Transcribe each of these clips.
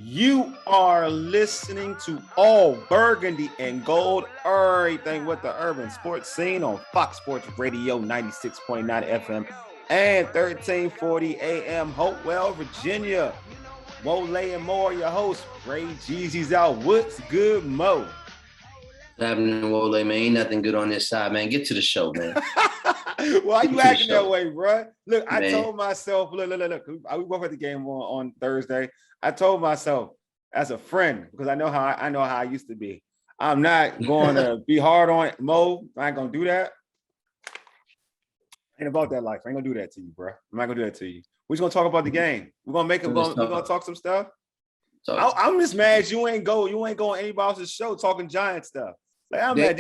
You are listening to All Burgundy and Gold, everything with the urban sports scene on Fox Sports Radio 96.9 FM and 1340 AM, Hopewell, Virginia. Wole and more, your host, Ray Jeezy's out. What's good, Mo? What's happening, Wole, man? Ain't nothing good on this side, man. Get to the show, man. Why you acting that way, bro? Look, I told myself, look. We both at the game on Thursday. I told myself as a friend, because I know how I used to be. I'm not going to be hard on Mo. I ain't gonna do that. Ain't about that life. I ain't gonna do that to you, bro. I'm not gonna do that to you. We're just gonna talk about the game. We're gonna talk some stuff. I'm just mad you ain't go on anybody else's show talking Giant stuff. Like I'm mad.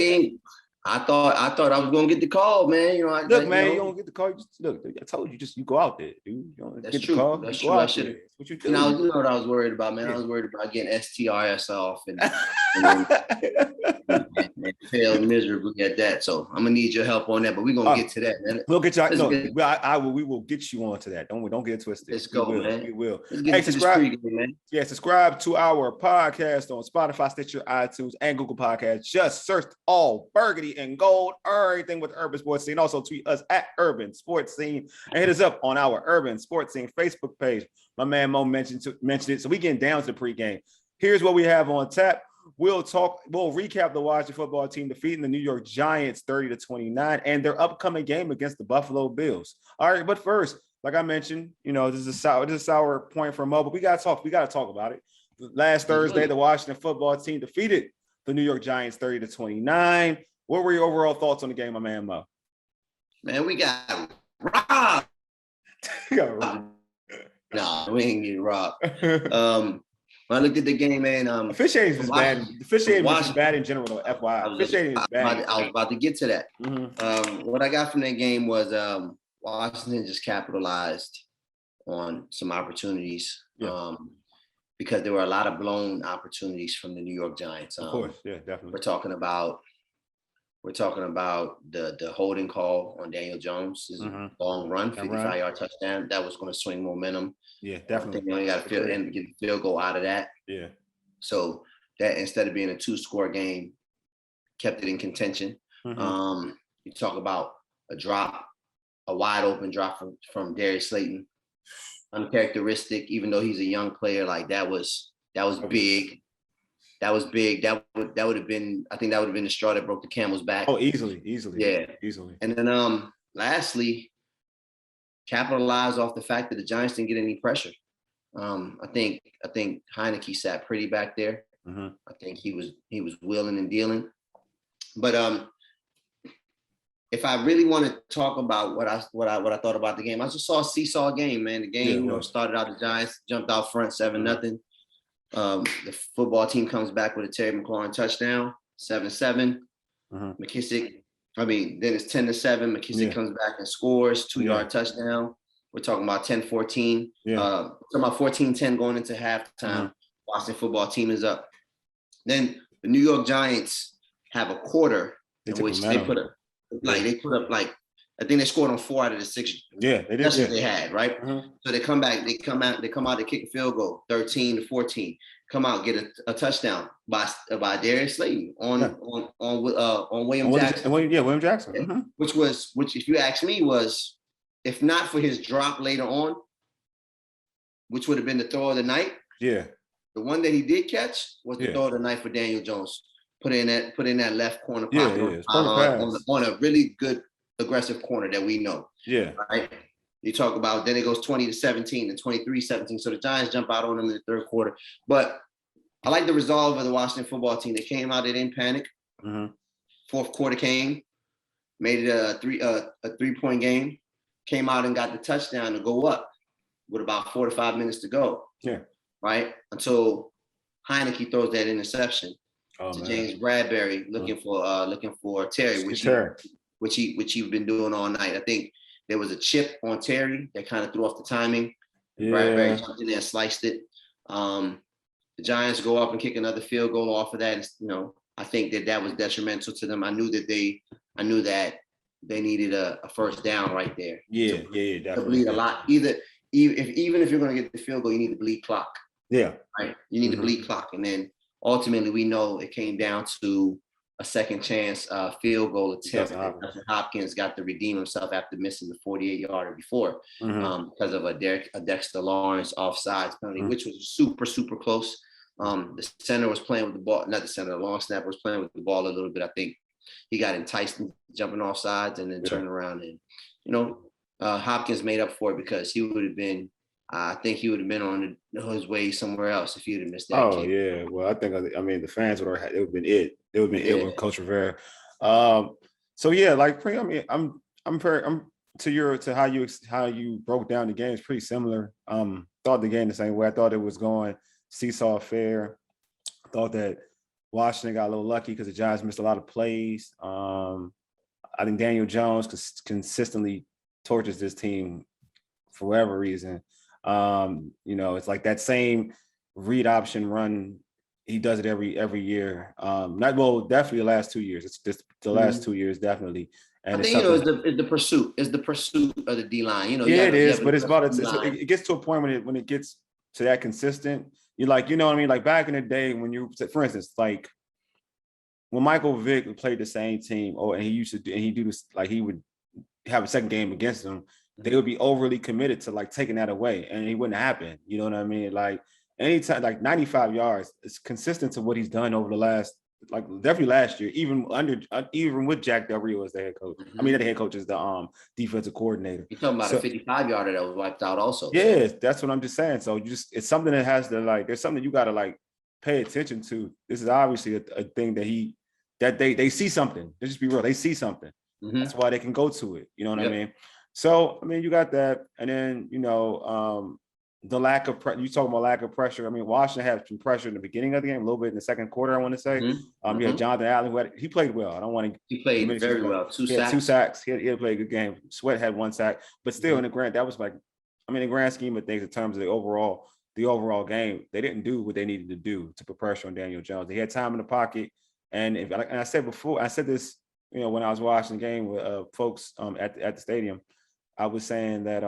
I thought I was gonna get the call, man. You know, you don't get the call. Look, I told you, you go out there, dude. You don't that's get true. The call. That's you true. I should. What you do? You know what I was worried about, man. Yeah. I was worried about getting STRS off and failed miserably at that. So I'm gonna need your help on that. But we're gonna get to that, man. We'll get you. We will get you onto that. Don't get it twisted. Let's go, man. We will. Hey, subscribe, man. Yeah, subscribe to our podcast on Spotify, Stitcher, iTunes, and Google Podcasts. Just search All Burgundy and Gold, everything with the urban sports scene. Also tweet us at Urban Sports Scene and hit us up on our Urban Sports Scene Facebook page. My man Mo mentioned it. So we getting down to the pregame. Here's what we have on tap. We'll recap the Washington football team defeating the New York Giants 30-29 and their upcoming game against the Buffalo Bills. All right, but first, like I mentioned, this is a sour point for Mo, but we gotta talk about it. Last Thursday, the Washington football team defeated the New York Giants 30-29. What were your overall thoughts on the game, my man Mo? Man, we got robbed. No, we ain't getting robbed. When I looked at the game, man, officiating is bad. Officiating is bad in general, though. FYI, officiating is bad. I was about to get to that. Mm-hmm. What I got from that game was Washington just capitalized on some opportunities. Yeah. Because there were a lot of blown opportunities from the New York Giants. Of course, yeah, definitely. We're talking about the holding call on Daniel Jones' long run, 55-yard touchdown. That was going to swing momentum. Yeah, definitely. You got to get a field goal out of that. Yeah. So that instead of being a 2-score game, kept it in contention. Mm-hmm. You talk about a wide open drop from Darius Slayton. Uncharacteristic, even though he's a young player, like that was big. That was big. That would have been, I think that would have been the straw that broke the camel's back. Oh, easily. Yeah. Easily. And then lastly, capitalize off the fact that the Giants didn't get any pressure. I think Heinecke sat pretty back there. Mm-hmm. I think he was willing and dealing. But if I really want to talk about what I thought about the game, I just saw a seesaw game, man. The game, started out, the Giants jumped out front 7-0. The football team comes back with a Terry McLaurin touchdown, 7-7. Mm-hmm. Then it's 10-7. McKissick comes back and scores, 2-yard touchdown. We're talking about 10-14. Yeah. Talking about 14-10 going into halftime. Washington football team is up. Then the New York Giants have a quarter in which they put up I think they scored on 4 out of the 6. Yeah, they did. That's what they had, right? Mm-hmm. So they come out, they kick a field goal, 13-14. Come out, get a touchdown by Darius Slayton on William Jackson. William Jackson. Yeah. Mm-hmm. Which if you ask me was, if not for his drop later on, which would have been the throw of the night. Yeah. The one that he did catch was the throw of the night for Daniel Jones. Put in that left corner pocket on a really good aggressive corner that we know. Yeah. Right. You talk about then it goes 20-17 and 23-17. So the Giants jump out on them in the third quarter. But I like the resolve of the Washington football team. They came out, they didn't panic. Mm-hmm. Fourth quarter came, made it a 3-point game. Came out and got the touchdown to go up with about 4 to 5 minutes to go. Yeah. Right. Until Heinecke throws that interception to James Bradbury looking for Terry, which he's been doing all night. I think there was a chip on Terry that kind of threw off the timing. Yeah. Bradbury jumped in there and sliced it. The Giants go up and kick another field goal off of that. I think that was detrimental to them. I knew that they needed a first down right there. Yeah, definitely. To bleed a lot. Even if you're going to get the field goal, you need to bleed clock. Yeah. Right. You need the bleed clock. And then ultimately we know it came down to a second chance field goal attempt. Justin Hopkins got to redeem himself after missing the 48-yarder before because of a Dexter Lawrence offsides penalty, which was super, super close. The center was playing with the ball, not the center, the long snapper was playing with the ball a little bit. I think he got enticed into jumping off sides and then turned around. And, you know, Hopkins made up for it because he would have been, I think he would have been on his way somewhere else if he would have missed that kick. Yeah. Well, I mean, the fans would have been it. It would have been it with Coach Rivera. So yeah, like I mean, I'm to how you broke down the game. It's pretty similar. Thought the game the same way. I thought it was going seesaw affair. Thought that Washington got a little lucky because the Giants missed a lot of plays. I think Daniel Jones consistently tortures this team for whatever reason. You know, it's like that same read option run. He does it every year. Definitely the last 2 years. It's just the last 2 years, definitely. And I think, you know, it's the pursuit. It's the pursuit of the D-line. You know, yeah, it is, but it gets to a point when it gets to that consistent. You're like, you know what I mean? Like back in the day when for instance, like when Michael Vick played the same team, and he do this, like he would have a second game against them, they would be overly committed to like taking that away, and it wouldn't happen. You know what I mean? Like anytime, like 95 yards, it's consistent to what he's done over the last, like definitely last year, even with Jack Del Rio as the head coach. I mean, the head coach is the defensive coordinator. You're talking about a 55-yarder that was wiped out also. Yeah, that's what I'm just saying. So it's something that has to, like, there's something you got to like pay attention to. This is obviously a thing that they see something. Let's just be real. They see something. That's why they can go to it. You know what I mean? So, I mean, you got that. And then, you know, the lack of you talking about lack of pressure. I mean, Washington had some pressure in the beginning of the game, a little bit in the second quarter, I want to say. You had Jonathan Allen, he played well. I don't want to. He played very well. Two sacks. He had played a good game. Sweat had 1 sack, but still in the grand, that was like, I mean, the grand scheme of things in terms of the overall game, they didn't do what they needed to do to put pressure on Daniel Jones. They had time in the pocket, and I said before, I said this, you know, when I was watching the game with folks at the stadium. I was saying that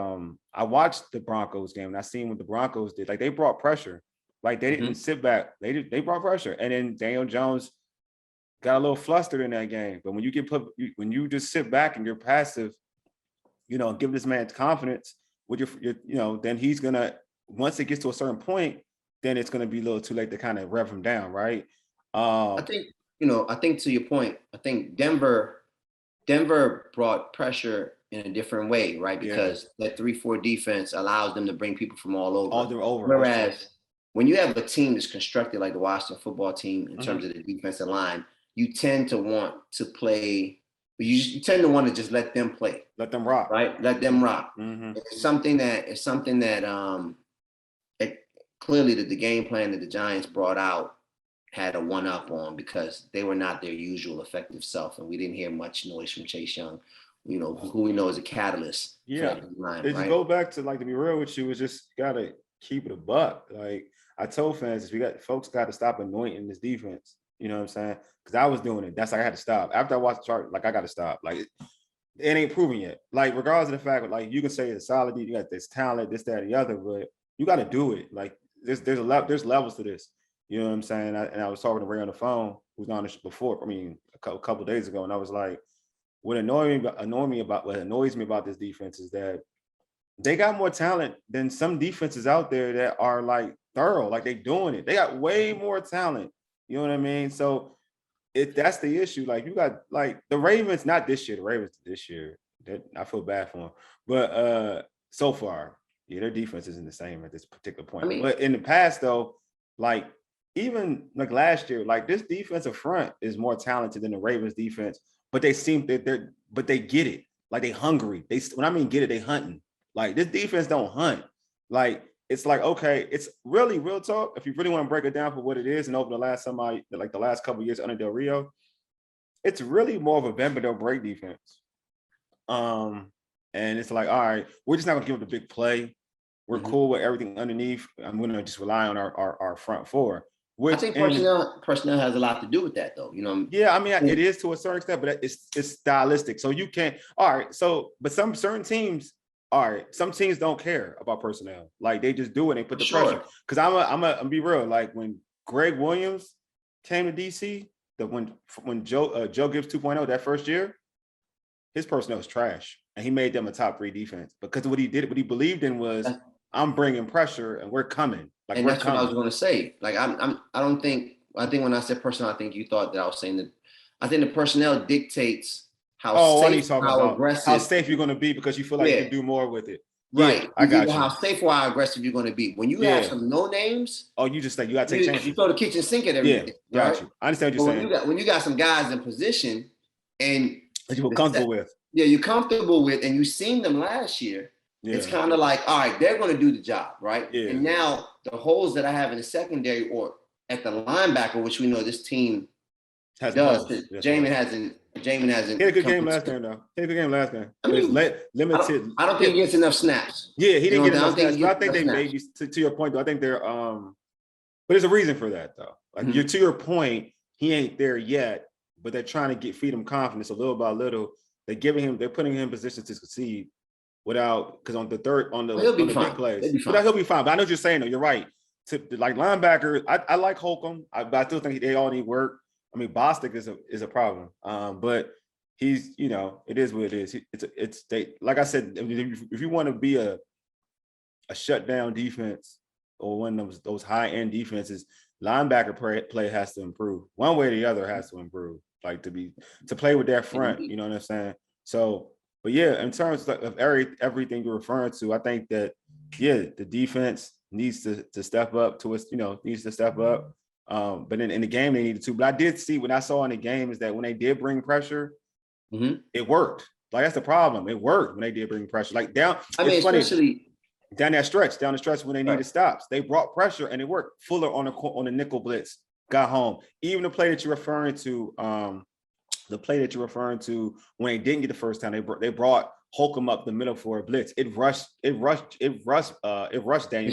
I watched the Broncos game and I seen what the Broncos did. Like they brought pressure. Like they didn't sit back. They brought pressure. And then Daniel Jones got a little flustered in that game. But when when you just sit back and you're passive, you know, give this man confidence with your you know, then he's gonna, once it gets to a certain point, then it's gonna be a little too late to kind of rev him down, right? I think to your point, I think Denver brought pressure in a different way, right? Because that 3-4 defense allows them to bring people from all over. Whereas when you have a team that's constructed like the Washington football team in terms of the defensive line, you tend to want to play. You tend to want to just let them play, let them rock, right? Let them rock. It's something that clearly the game plan that the Giants brought out had a one-up on, because they were not their usual effective self, and we didn't hear much noise from Chase Young, you know, who we know is a catalyst. Yeah, just go back to, like, to be real with you, is just gotta keep it a buck. Like I told fans, folks got to stop anointing this defense. You know what I'm saying? Because I was doing it. That's like I had to stop. After I watched the chart, like I got to stop. Like it ain't proven yet. Like regardless of the fact, like you can say it's solid, you got this talent, this, that, and the other, but you got to do it. Like there's levels to this. You know what I'm saying? I was talking to Ray on the phone, who's on this before. I mean, a couple of days ago, and I was like, what annoys me about this defense is that they got more talent than some defenses out there that are like thorough, like they doing it. They got way more talent. You know what I mean? So that's the issue. Like you got like the Ravens, not this year. The Ravens this year, I feel bad for them, but so far, yeah, their defense isn't the same at this particular point. I mean, but in the past, though, like even like last year, like this defensive front is more talented than the Ravens defense. But they seem that they get it. Like they hungry. When I mean get it, they hunting. Like this defense don't hunt. Like it's like, okay, it's really real talk. If you really want to break it down for what it is, and over the last couple of years under Del Rio, it's really more of a bend but don't break defense. And it's like, all right, we're just not gonna give it a big play. We're cool with everything underneath. I'm gonna just rely on our front four. I think personnel has a lot to do with that, though. You know. Yeah, I mean, it is to a certain extent, but it's stylistic. So you can't. All right. So, but some certain teams all right, some teams don't care about personnel. Like they just do it. They put the pressure. Because I'm be real. Like when Greg Williams came to DC, when Joe Gibbs 2.0 that first year, his personnel was trash, and he made them a top 3 defense because what he believed in was I'm bringing pressure and we're coming. Like and we're that's coming. what I was going to say. Like I think when I said personnel, I think you thought that I was saying that. I think the personnel dictates how safe, how aggressive, how safe you're going to be because you feel like you can do more with it. Right. Yeah, I got you. How safe or how aggressive you're going to be. When you have some no names. Oh, you just like you got to take chances. You throw the kitchen sink at everything. Yeah, got you. I understand what you're saying. When you got some guys in position and that you were comfortable with. Yeah, you're comfortable with, and you've seen them last year. Yeah. It's kind of like, all right, they're going to do the job, right? Yeah. And now the holes that I have in the secondary or at the linebacker, which we know this team does. Jamin hasn't. He had a good game last game, though. He had a good game last game. I mean, limited. I don't think he gets enough snaps. Yeah, he didn't get enough snaps. But I think they maybe to your point, though. I think they're but there's a reason for that, though. Like you're to your point, he ain't there yet, but they're trying to feed him confidence a little by little. They're putting him in position to succeed without because on the big plays. But he'll be fine. But I know what you're saying, though. You're right. Like linebackers, I like Holcomb, but I still think they all need work. I mean, Bostic is a problem, but he's it is what it is. It's like I said, if you want to be a shutdown defense or one of those high end defenses, linebacker play has to improve. One way or the other has to improve. Like to play with that front, you know what I'm saying? So, but yeah, in terms of everything you're referring to, I think that the defense needs to step up to its needs to step up. But in the game they needed to. But I did see what I saw in the game is that when they did bring pressure, it worked. Like that's the problem. It worked when they did bring pressure. Like down. I mean, especially down the stretch when they needed stops, they brought pressure and it worked. Fuller on the nickel blitz got home. Even the play that you're referring to, when they didn't get the first time, they brought Holcomb up the middle for a blitz. It rushed Daniel.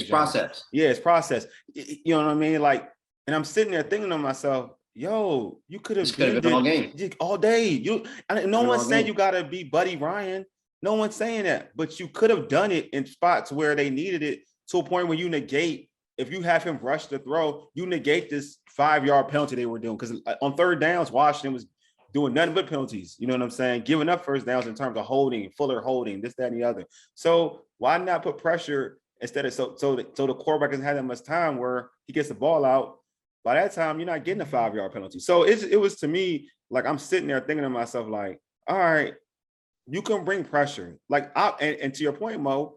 It's process. Yeah, it's process. You know what I mean? Like. And I'm sitting there thinking to myself, yo, you could have been all game. All day. No one's saying you got to be Buddy Ryan. No one's saying that. But you could have done it in spots where they needed it to a point where you negate, if you have him rush the throw, you negate this 5-yard penalty they were doing. Because on third downs, Washington was doing nothing but penalties. You know what I'm saying? Giving up first downs in terms of holding, Fuller holding, this, that, and the other. So why not put pressure instead of so the quarterback doesn't have that much time where he gets the ball out. By that time, you're not getting a 5-yard penalty. So it was to me, like I'm sitting there thinking to myself, like, all right, you can bring pressure. Like, and to your point, Mo,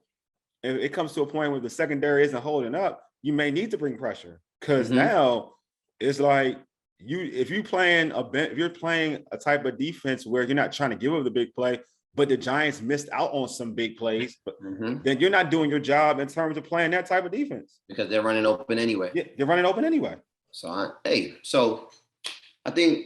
if it comes to a point where the secondary isn't holding up, you may need to bring pressure. Because now it's like if you're playing a type of defense where you're not trying to give up the big play, but the Giants missed out on some big plays, but then you're not doing your job in terms of playing that type of defense. Because they're running open anyway. Yeah, they're running open anyway. So I think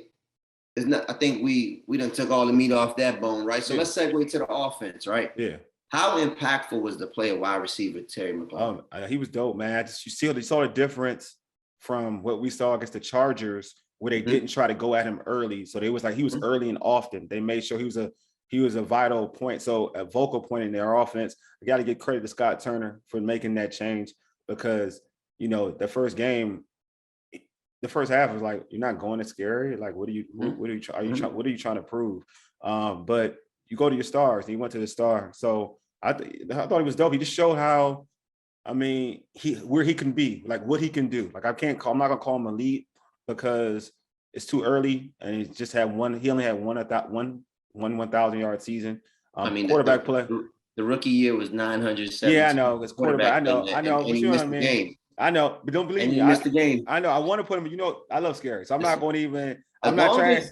we done took all the meat off that bone, right? So let's segue to the offense, right? Yeah. How impactful was the play of wide receiver Terry McLaurin? He was dope, man. You saw the difference from what we saw against the Chargers, where they didn't try to go at him early. So they was like he was early and often. They made sure he was a vital point, so a vocal point in their offense. I got to give credit to Scott Turner for making that change because the first game. The first half was like, you're not going to scary. Like, what are you trying to prove? But you go to your stars. And he went to the star. So I thought he was dope. He just showed how, where he can be, like what he can do. Like I'm not gonna call him elite because it's too early, and he just had one. He only had one 1,000-yard season. Quarterback play. The rookie year was 907. Yeah, I know. It's quarterback. I know. But you know what I mean. Game. I know, but don't believe me. You missed the game. I know. I want to put him. I love scary, so I'm not going to even. I'm not trying.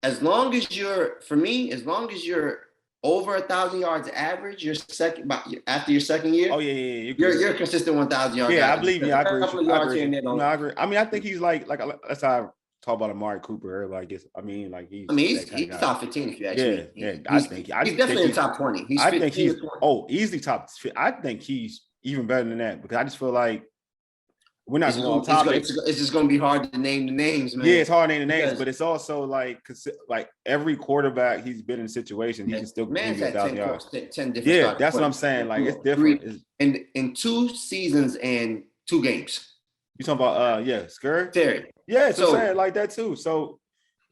As long as you're over 1,000 yards average, after your second year. Oh yeah. You're a consistent 1,000 yards. Yeah, I believe you. I agree. I mean, I think he's like that's how I talk about Amari Cooper. Everybody gets. He's top 15 if you ask me. Yeah. He's definitely in top 20. Easily top. I think he's even better than that because I just feel like we're not going on topic. It's just going to be hard to name the names, man. Yeah, it's hard to name the names, but it's also like every quarterback he's been in a situation, he can still give you 1,000 yards. 10 different yeah, that's what I'm saying. Like it's different. In 2 seasons and 2 games. You talking about Scurry? Terry. Yeah, so I'm saying like that too. So,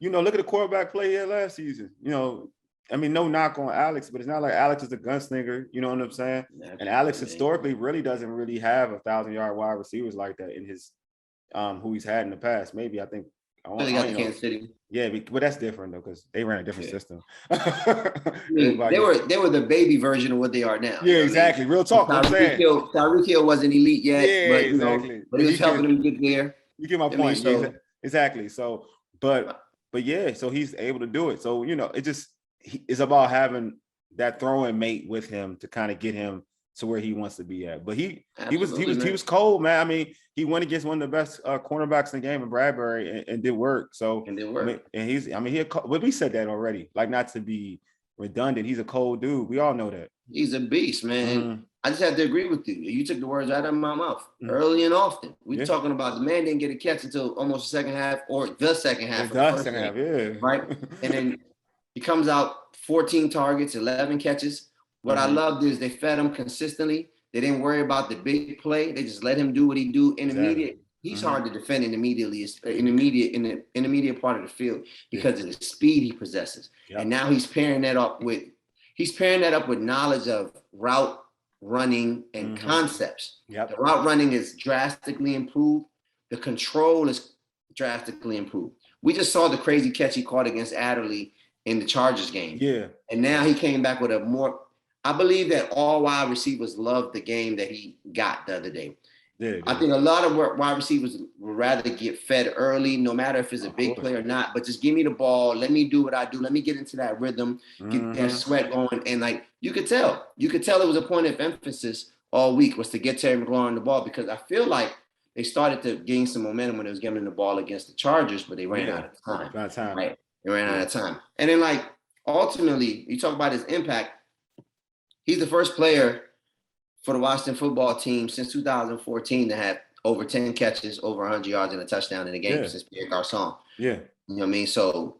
look at the quarterback play here last season. I mean, no knock on Alex, but it's not like Alex is a gunslinger. You know what I'm saying? Absolutely. And Alex historically really doesn't really have 1,000-yard wide receivers like that in his who he's had in the past. Maybe I think they got Kansas City. Yeah, but that's different though because they ran a different system. They were the baby version of what they are now. Yeah, exactly. Real talk. Tyreek Hill wasn't elite yet. Yeah, but, exactly. But he was helping them get there. You get my point. Exactly. So, but yeah, so he's able to do it. So it's about having that throwing mate with him to kind of get him to where he wants to be at. But he was cold, man. I mean, he went against one of the best cornerbacks in the game in Bradbury and did work. So we said that already. Like, not to be redundant, he's a cold dude. We all know that. He's a beast, man. Mm-hmm. I just have to agree with you. You took the words out of my mouth early and often. We're talking about the man didn't get a catch until almost the second half or the second half. Right? And then he comes out 14 targets, 11 catches. What I loved is they fed him consistently. They didn't worry about the big play. They just let him do what he do in immediate. He's hard to defend in the immediate part of the field because of the speed he possesses. Yep. And now he's pairing that up with knowledge of route running and concepts. Yep. The route running is drastically improved. The control is drastically improved. We just saw the crazy catch he caught against Adderley in the Chargers game. Yeah. And now he came back with I believe that all wide receivers loved the game that he got the other day. Yeah, I think a lot of wide receivers would rather get fed early, no matter if it's a big play or not, but just give me the ball. Let me do what I do. Let me get into that rhythm, get that sweat going. And like, you could tell it was a point of emphasis all week was to get Terry McLaurin the ball, because I feel like they started to gain some momentum when it was giving the ball against the Chargers, but they ran out of time. Right. They ran out of time. And then, like, ultimately, you talk about his impact. He's the first player for the Washington football team since 2014 to have over 10 catches, over 100 yards, and a touchdown in a game since Pierre Garçon. Yeah. You know what I mean? So,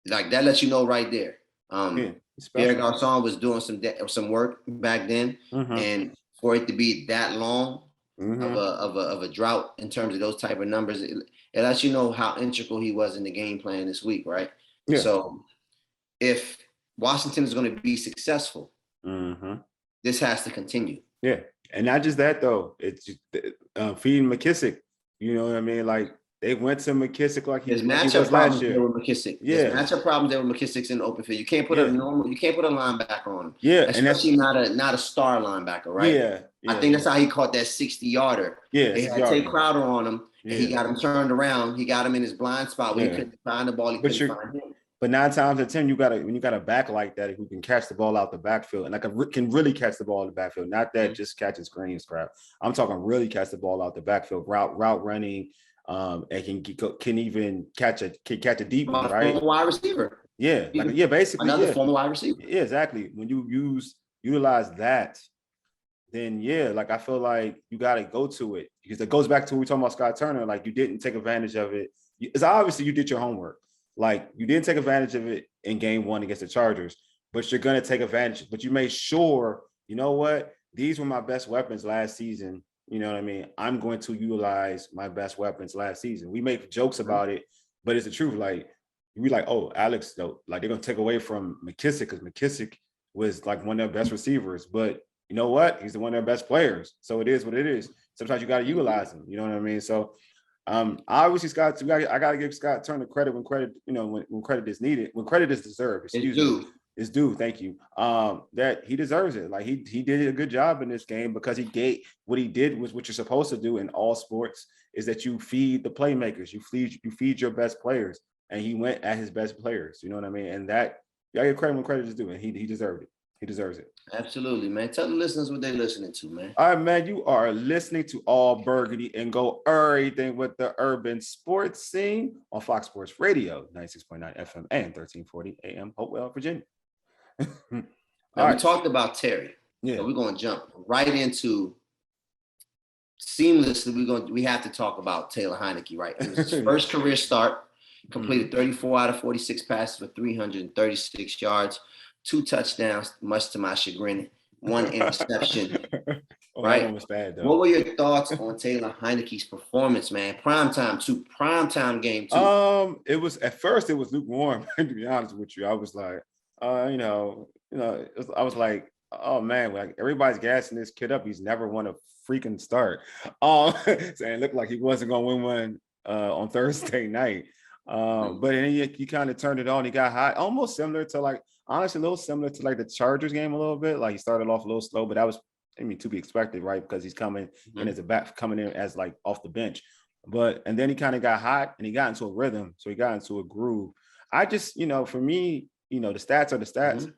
like, that lets you know right there. Pierre Garçon was doing some work back then, and for it to be that long of a drought in terms of those type of numbers, it lets you know how integral he was in the game plan this week, right? Yeah. So, if Washington is going to be successful, this has to continue. Yeah. And not just that, though. It's just, feeding McKissick. You know what I mean? Like, they went to McKissick like he was last year. With McKissick. Yeah. There's matchup problems there with McKissick's in the open field. You can't put a linebacker on him. Yeah. Especially not a star linebacker, right? Yeah. I think that's how he caught that 60-yarder. Yeah. They had Tate Crowder on him, and he got him turned around. He got him in his blind spot where he couldn't find the ball. He couldn't find him. But 9 times out of 10, when you got a back like that, who can catch the ball out the backfield, and can really catch the ball in the backfield, not that just catches screens crap. I'm talking really catch the ball out the backfield, route running, and can even catch a deep one, right? Wide receiver. Yeah, basically another former wide receiver. Yeah, exactly. When you utilize that, then I feel like you got to go to it, because it goes back to what we talking about Scott Turner. Like, you didn't take advantage of it. It's obviously you did your homework. Like, you didn't take advantage of it in game 1 against the Chargers, but you're going to take advantage. But you made sure, you know what? These were my best weapons last season. You know what I mean? I'm going to utilize my best weapons last season. We make jokes about it, but it's the truth. Like, we like, oh, Alex, though, like, they're going to take away from McKissick, because McKissick was like one of their best receivers. But you know what? He's one of their best players. So it is what it is. Sometimes you got to utilize him. You know what I mean? So obviously, Scott, I gotta give Scott Turner credit when credit, when credit is needed, when credit is deserved. It's due. Thank you. That he deserves it. Like, he did a good job in this game, because what he did was what you're supposed to do in all sports, is that you feed the playmakers, you feed your best players, and he went at his best players. You know what I mean? And that, you gotta give credit when credit is due, and he deserved it. He deserves it. Absolutely, man. Tell the listeners what they're listening to, man. All right, man. You are listening to All Burgundy and Go Errrything with the urban sports scene on Fox Sports Radio, 96.9 FM and 1340 AM, Hopewell, Virginia. We talked about Terry. Yeah. So we're going to jump right into seamlessly, we have to talk about Taylor Heinecke, right? It was his first career start. Completed 34 out of 46 passes for 336 yards, 2 touchdowns, much to my chagrin, 1 interception. Right? That one was bad, though. What were your thoughts on Taylor Heineke's performance, man? Primetime game too. It was at first it was lukewarm. To be honest with you, I was like, I was like, oh man, like everybody's gassing this kid up. He's never won a freaking start. So it looked like he wasn't gonna win one on Thursday night. But then he kind of turned it on. He got hot, almost similar to like, honestly, a little similar to like the Chargers game a little bit. Like he started off a little slow, but that was, to be expected, right? Because he's coming in as a back, coming in as like off the bench. And then he kind of got hot and he got into a rhythm. So he got into a groove. I just, for me, the stats are the stats.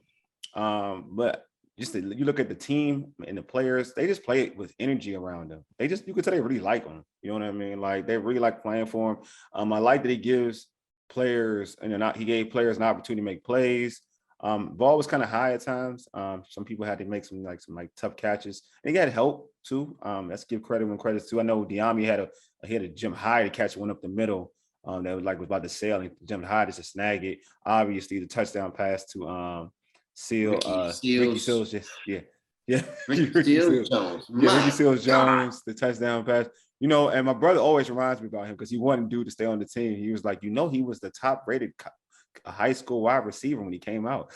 But you look at the team and the players, they just play it with energy around them. You could tell they really like them. You know what I mean? Like they really like playing for him. I like that he gives players, he gave players an opportunity to make plays. Ball was kind of high at times. Some people had to make some tough catches. And he got help too. Let's give credit when credit's due. I know Diami had a jump high to catch one up the middle. That was about to sail and jumped high just to snag it. Obviously, the touchdown pass to Ricky Seals, Ricky Seals Jones, the touchdown pass. And my brother always reminds me about him because he wanted dude to stay on the team. He was like, he was the top rated high school wide receiver when he came out.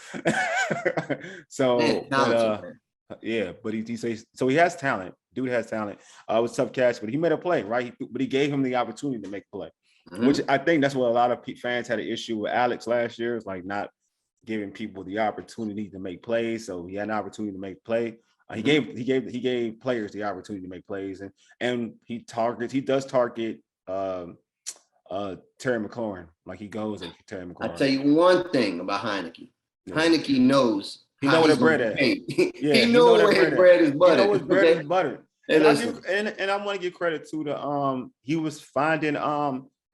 So, but he says so. He has talent. Dude has talent. It was a tough catch, but he made a play, right? But he gave him the opportunity to make a play, which I think that's what a lot of fans had an issue with Alex last year. Is like not giving people the opportunity to make plays. So he had an opportunity to make play. He gave players the opportunity to make plays, and he does target Terry McLaurin. Like he goes at Terry McLaurin. I'll tell you one thing about Heinecke. Yeah. Heinecke knows he know where the bread at. He knows where his bread is buttered. He knows his bread is buttered. And I want to give credit to he was finding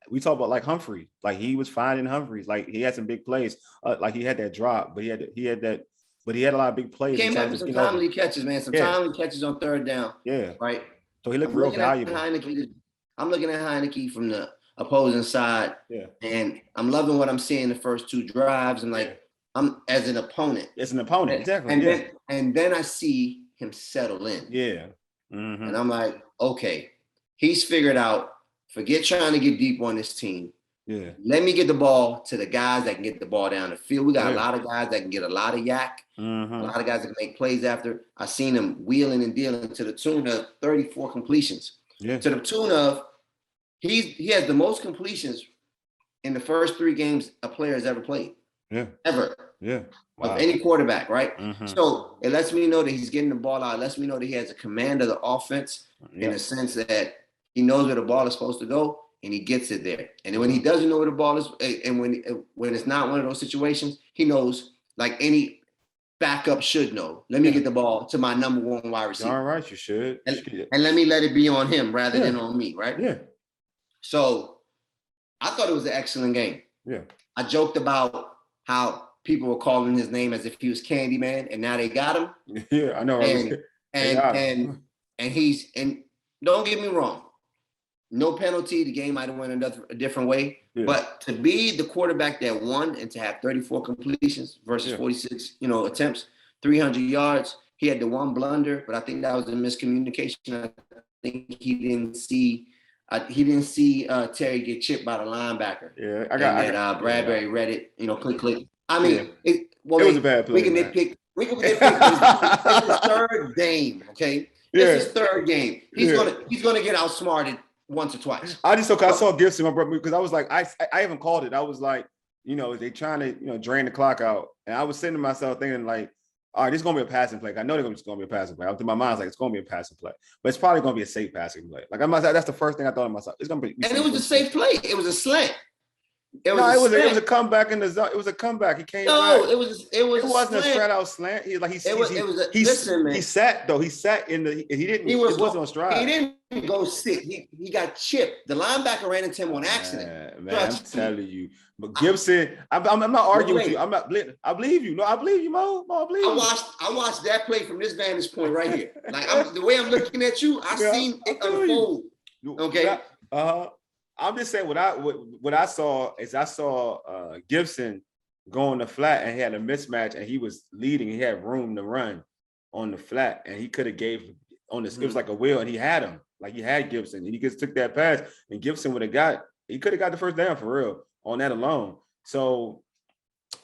we talk about like Humphrey. Like he was finding Humphreys. Like he had some big plays. Like he had that drop, but he had a lot of big plays. He came up with some timely catches, man. Some timely catches on third down. Yeah. Right. So he looked real valuable. I'm looking at Heinecke from the opposing side. Yeah. And I'm loving what I'm seeing the first 2 drives. And I'm as an opponent. It's an opponent, exactly. And then I see him settle in. Yeah. And I'm like, okay, he's figured out, forget trying to get deep on this team. Yeah. Let me get the ball to the guys that can get the ball down the field. We got a lot of guys that can get a lot of yak. A lot of guys that can make plays after. I seen him wheeling and dealing to the tune of 34 completions. Yeah. To the tune of he has the most completions in the first 3 games a player has ever played. Yeah. Ever. Yeah. Wow. Of any quarterback, right? So it lets me know that he's getting the ball out. It lets me know that he has a command of the offense in the sense that he knows where the ball is supposed to go and he gets it there. And when he doesn't know where the ball is, and when it's not one of those situations, he knows, like any backup should know. Let me get the ball to my number 1 wide receiver. All right, you should. And let me let it be on him rather than on me, right? Yeah. So I thought it was an excellent game. Yeah. I joked about how people were calling his name as if he was Candyman, and now they got him. Yeah, I know. And don't get me wrong, no penalty. The game might have went a different way. Yeah. But to be the quarterback that won and to have 34 completions versus 46, attempts, 300 yards, he had the one blunder, but I think that was a miscommunication. I think he didn't see Terry get chipped by the linebacker. Yeah, I got Bradbury read it. Click. I mean, it was a bad play. We can nitpick. It's his 3rd game. Okay, it's his 3rd game. He's gonna get outsmarted once or twice. I saw Gibson, my brother, because I was like, I haven't called it. I was like, they trying to drain the clock out, and I was sitting to myself thinking like, all right, this is gonna be a passing play. I know it's gonna be a passing play. In my mind, it's gonna be a passing play, but it's probably gonna be a safe passing play. Like that's the first thing I thought of myself. It's gonna be, and it was a safe play. It was a slant. It No, was it was a comeback in the zone. It was a comeback. He came back. it Wasn't a straight out slant. Listen, he man. sat though. He sat in the. He didn't. It wasn't on stride. He didn't go sit. He got chipped. The linebacker ran into him on accident. Man, I'm telling you. But Gibson, I'm not arguing with you. I believe you. No, I believe you, Mo. I believe you. I watched that play from this vantage point right here. Like the way I'm looking at you, I seen it unfold. Okay. I'm just saying what I saw is Gibson going the flat and he had a mismatch and he was leading. He had room to run on the flat and he could have gave on this. It was like a wheel and he had him. Like he had Gibson and he just took that pass and Gibson could have got the first down for real on that alone. So,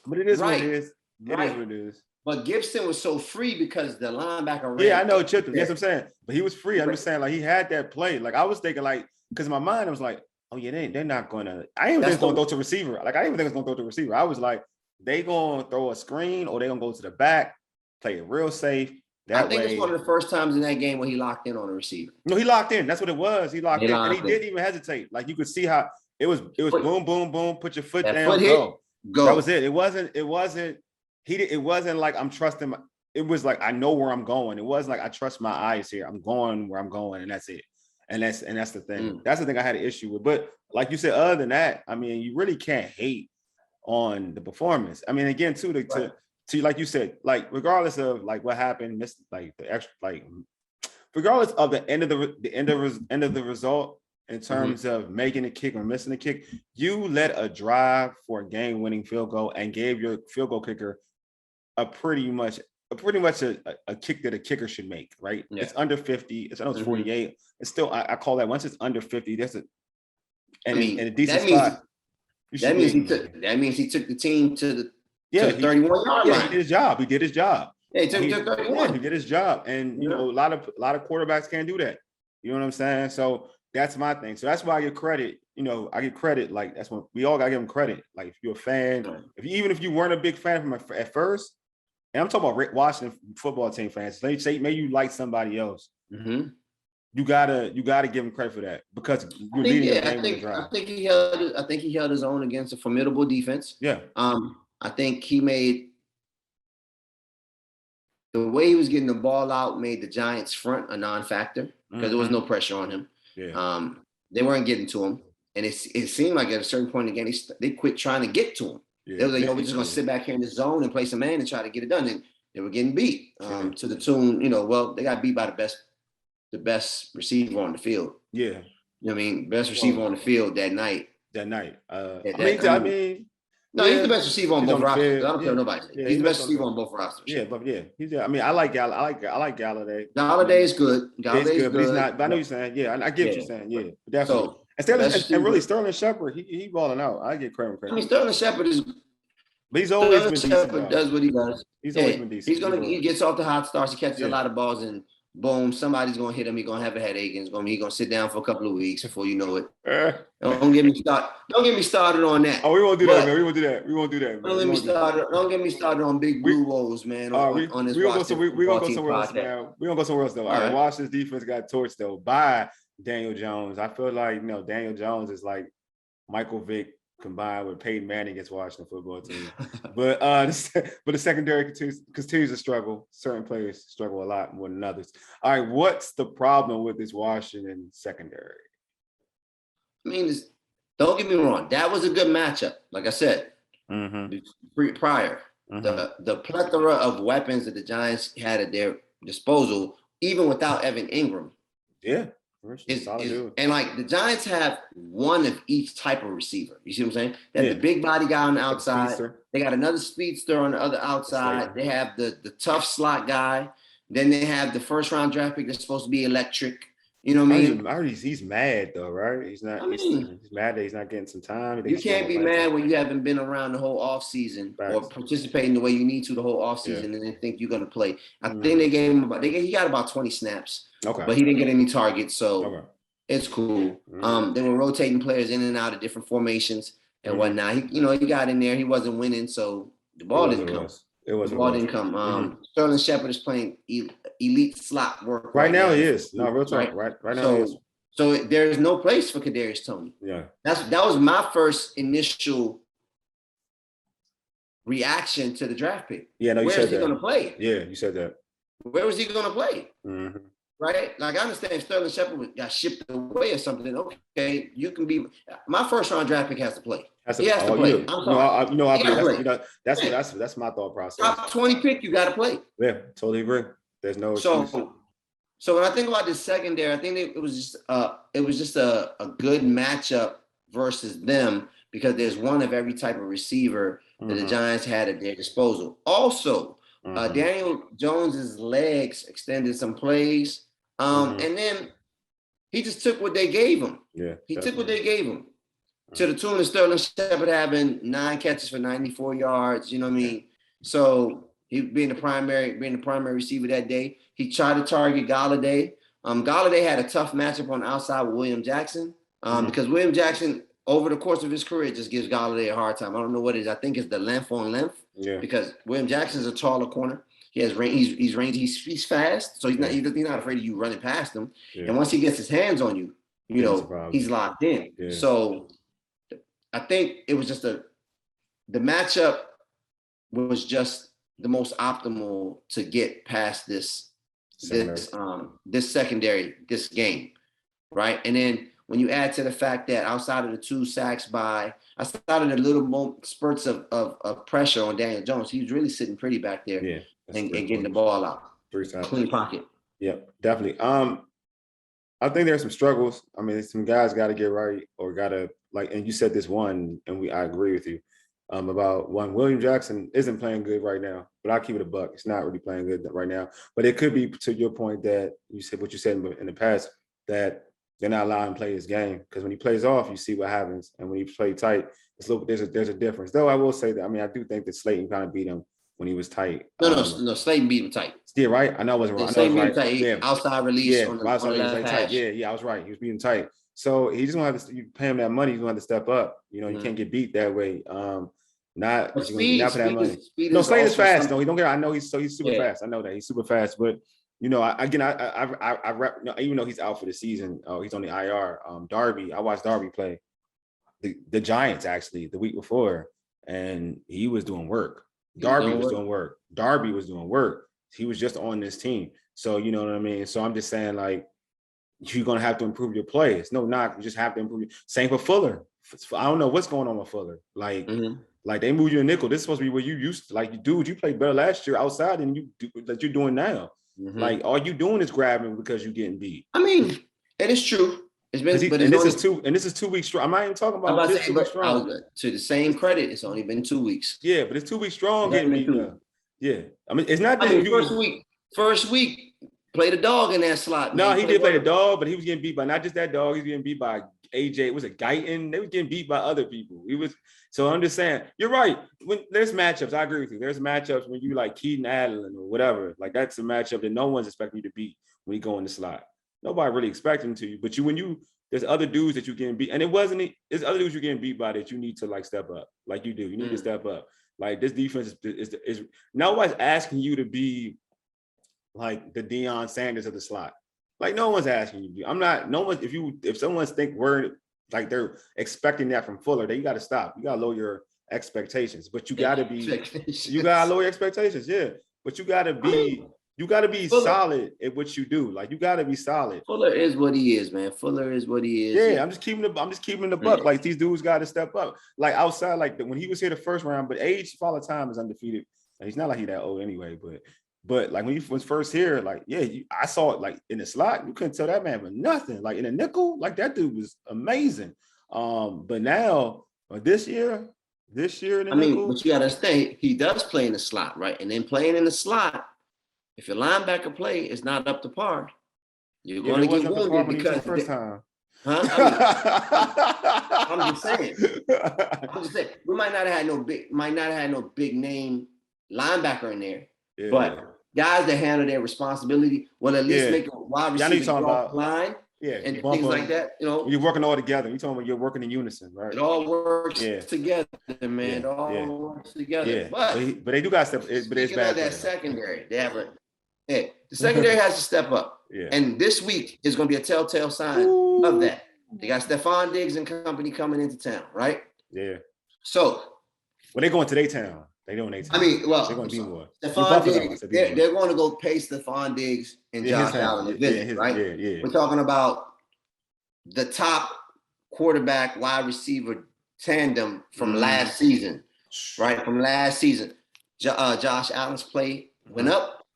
but it is what it is. It is what it is. But Gibson was so free because the linebacker ran. Yeah, I know, chipped him. Yes, I'm saying. But he was free. I'm just saying, like, he had that play. Like, I was thinking, like, because in my mind, I was like, oh, yeah, they're not going to. I didn't even think it's going to throw to receiver. Like, I didn't even think it's going to throw to receiver. I was like, they going to throw a screen or they going to go to the back, play it real safe. I think it's one of the first times in that game where he locked in on a receiver. No, he locked in. That's what it was. He locked in. And he didn't even hesitate. Like, you could see how it was boom, boom, boom, put your foot down, go. That was it. It wasn't like I'm trusting it was like I know where I'm going. It wasn't like I trust my eyes here. I'm going where I'm going, and that's it. And that's the thing. That's the thing I had an issue with. But like you said, other than that, I mean, you really can't hate on the performance. I mean, again, to like you said, like regardless of like what happened, regardless of the end of the result in terms of making a kick or missing a kick, you led a drive for a game-winning field goal and gave your field goal kicker a pretty much a kick that a kicker should make, right? Yeah. It's under 50. It's 48. It's still I call that once it's under 50. That's a a decent spot. That means he took the team to the 31-yard line. He did his job. Yeah, he took to 31. He did his job, and you know a lot of quarterbacks can't do that. You know what I'm saying? So that's my thing. So that's why I give credit. You know, I give credit. Like that's when we all gotta give him credit. Like if you're a fan, even if you weren't a big fan of him at first. And I'm talking about Washington football team fans. Maybe you like somebody else. Mm-hmm. You gotta give him credit for that because you're leading the game with a drive. I think he held his own against a formidable defense. Yeah. I think he made the way he was getting the ball out made the Giants front a non-factor because there was no pressure on him. Yeah. They weren't getting to him, and it seemed like at a certain point in the game they quit trying to get to him. Yeah, they were like, we're just going to sit back here in the zone and play some man and try to get it done. And they were getting beat to the tune, they got beat by the best receiver on the field. Yeah. You know what I mean? Best receiver on the field that night. No, he's the best receiver on both rosters. I don't care nobody. Yeah, he's the best receiver on both rosters. Yeah, but he's I mean, I like Galladay. Galladay is good. But he's good. But he's not. But I know you're saying. Yeah, I get what you're saying. Yeah, definitely. So, and really, Sterling Shepard, he balling out. I get credit. I mean, Sterling Shepard is. But he's always been decent. Shepard does what he does. He's always been decent. He gets off the hot starts. He catches a lot of balls, and boom, somebody's gonna hit him. He's gonna have a headache, and he's gonna sit down for a couple of weeks before you know it. Don't get me started on that. Oh, we won't do that, man. We won't do that. Man. Don't get me started on Big Blue Woes, man. On this we're gonna go somewhere else now. We're gonna go somewhere else though. All right. Washington's defense got torched though by Daniel Jones. I feel like Daniel Jones is like Michael Vick combined with Peyton Manning against Washington football team. But the secondary continues to struggle. Certain players struggle a lot more than others. All right, what's the problem with this Washington secondary? I mean, don't get me wrong. That was a good matchup. Like I said, prior. The plethora of weapons that the Giants had at their disposal, even without Evan Ingram. Yeah. And like the Giants have one of each type of receiver. You see what I'm saying? They have the big body guy on the outside. They got another speedster on the other outside. They have the tough slot guy. Then they have the first round draft pick that's supposed to be electric. You know what I mean? I heard he's mad though, right? He's not. He's mad that he's not getting some time. You can't be mad when you haven't been around the whole offseason or participating the way you need to the whole offseason and then think you're going to play. I think they gave him he got about 20 snaps. Okay. But he didn't get any targets, so it's cool. They were rotating players in and out of different formations and whatnot. He got in there. He wasn't winning, so the ball didn't come. The ball didn't come. Sterling Shepard is playing elite slot work right now. He is. No, real talk. Right now he is. So there's no place for Kadarius Toney. Yeah. That was my first initial reaction to the draft pick. Yeah, no, you Where said is he that. going to play? Yeah, you said that. Where was he going to play? Mm-hmm. Right? Like, I understand Sterling Shepard got shipped away or something. Okay, you can be. My first round draft pick has to play. He has to play. I'm sorry. That's my thought process. Top 20 pick, you got to play. Yeah, totally agree. There's no excuse. So when I think about this secondary, I think it was just a good matchup versus them because there's one of every type of receiver that the Giants had at their disposal. Also, Daniel Jones's legs extended some plays, and then he just took what they gave him. Yeah, he took what they gave him to the tune of Sterling Shepard having 9 catches for 94 yards. You know what I mean? So he being the primary receiver that day. He tried to target Golladay. Golladay had a tough matchup on the outside with William Jackson because William Jackson, over the course of his career, just gives Golladay a hard time. I don't know what it is. I think it's the length on length. Yeah. Because William Jackson's a taller corner. He has range. He's rangy. He's fast. So he's not afraid of you running past him. Yeah. And once he gets his hands on you, he's locked in. Yeah. So I think it was just the matchup was just the most optimal to get past this secondary, this game, right? And then when you add to the fact that outside of the 2 sacks I started a little more spurts of pressure on Daniel Jones. He was really sitting pretty back there and getting the ball out. 3 times. Clean pocket. Yeah, definitely. I think there's some struggles. I mean, some guys got to get right or got to and you said this one, and I agree with you. About one, William Jackson isn't playing good right now, but I'll keep it a buck. It's not really playing good right now. But it could be to your point that you said what you said in the past, that they're not allowing him to play his game. Because when he plays off, you see what happens. And when he plays tight, there's a difference. Though I will say that, I mean, I do think that Slayton kind of beat him when he was tight. No, Slayton beat him tight. Yeah, right? I know I wasn't wrong. Slayton beat him tight. Yeah. Outside release on the left hash. Yeah, I was right. He was beating tight. So he's just going to have to pay him that money. He's going to have to step up. You can't get beat that way. Not for that money. No, Slayton is fast. No, he don't get. I know he's super fast. I know that he's super fast. But even though he's out for the season, he's on the IR. Darby, I watched Darby play the Giants actually the week before, and he was doing work. Darby was doing work. Darby was doing work. He was just on this team. So you know what I mean. So I'm just saying, like, you're gonna have to improve your play. It's no knock. You just have to improve. Same for Fuller. I don't know what's going on with Fuller. Like they moved you a nickel. This is supposed to be what you used to. Like, you played better last year outside than that you're doing now. Like, all you doing is grabbing because you're getting beat. I mean, it is true. It's been, this is 2 weeks strong. I'm not even talking about this 2 weeks strong. To the same credit, it's only been 2 weeks. Yeah, but it's 2 weeks strong getting beat. Yeah, I mean, it's not that first week, play the dog in that slot. No, he did play the dog, but he was getting beat by not just that dog. He was getting beat by AJ. Was it Guyton? They were getting beat by other people. So I'm just saying, you're right. When there's matchups, I agree with you. There's matchups when you like Keaton Allen or whatever. Like, that's a matchup that no one's expecting you to beat when you go in the slot. Nobody really expecting to you. But there's other dudes that you're getting beat. And there's other dudes you're getting beat by that you need to like step up. Like you do. You need to step up. Like, this defense is nobody's asking you to be like the Deion Sanders of the slot. Like, no one's asking you. If someone's like they're expecting that from Fuller, then you got to stop. You got to lower your expectations. But you got to lower your expectations. Yeah. But you got to be Fuller, solid at what you do. Like, you got to be solid. Fuller is what he is, man. Fuller is what he is. Yeah, I'm just keeping the buck. Yeah. Like, these dudes got to step up. Like, outside, like when he was here the first round, but age, Father Time is undefeated. He's not like he that old anyway, but like when he was first here, like, I saw it like in the slot. You couldn't tell that man with nothing. Like in a nickel, like that dude was amazing. But now this year in the nickel, but you gotta stay. He does play in the slot, right? And then playing in the slot, if your linebacker play is not up to par, you're going to get wounded because the first time. Huh? I'm just saying. We might not have had no big name linebacker in there, but guys that handle their responsibility will at least make a wide receiver line and things like that. You're working all together. You're talking about you're working in unison, right? It all works together, man. It all works together. Yeah. But they do got step. But it's bad. That secondary, the secondary has to step up. Yeah. And this week is going to be a telltale sign of that. They got Stephon Diggs and company coming into town, right? Yeah. So, well, they going to their town. They doing their town. I mean, well, they're going to be more. Stephon Diggs, they're going to go pay Stephon Diggs and Josh Allen a visit, right? Yeah. We're talking about the top quarterback wide receiver tandem from last season, right? From last season, Josh Allen's play went up,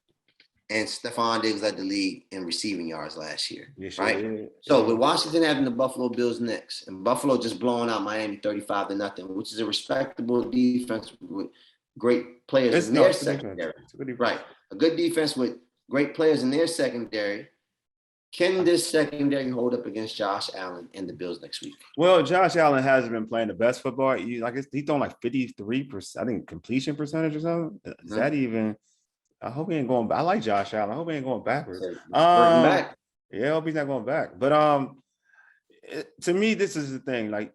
and Stephon Diggs led the league in receiving yards last year, right? So with Washington having the Buffalo Bills next, and Buffalo just blowing out Miami 35-0, which is a respectable defense with great players in their secondary, right? A good defense with great players in their secondary. Can this secondary hold up against Josh Allen and the Bills next week? Well, Josh Allen hasn't been playing the best football. He's throwing like 53%, I think, completion percentage or something. Is that even? I hope he ain't going back. I like Josh Allen. I hope he ain't going backwards. Back. Yeah, I hope he's not going back. But to me, this is the thing. Like,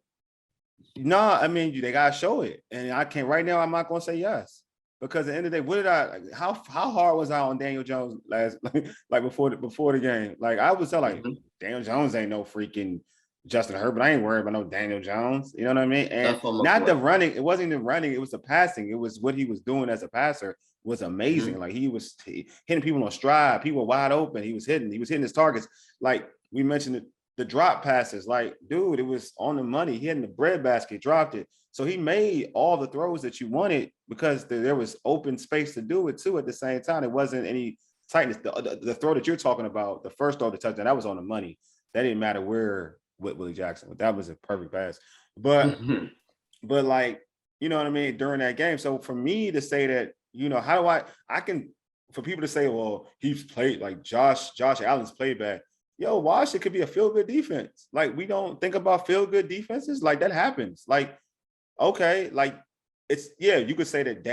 I mean, they gotta show it. And I can't right now, I'm not gonna say yes. Because at the end of the day, what did how hard was I on Daniel Jones last before the game? Like I was telling Daniel Jones ain't no freaking Justin Herbert. I ain't worried about no Daniel Jones. You know what I mean? And not the running, it wasn't the running, it was the passing. It was what he was doing as a passer was amazing. Like he was hitting people on stride, people were wide open. He was hitting his targets. Like we mentioned the drop passes, like, dude, it was on the money. He had in the breadbasket, dropped it. So he made all the throws that you wanted because there was open space to do it too at the same time. It wasn't any tightness. The throw that you're talking about, the first throw, the touchdown, that was on the money. That didn't matter where with Willie Jackson. That was a perfect pass. But like, you know what I mean, during that game. So for me to say that, you know, how do for people to say, well, he's played like Josh Allen's played bad. Yo, Washington could be a feel-good defense. Like, we don't think about feel-good defenses. Like, that happens. Like, okay, like you could say that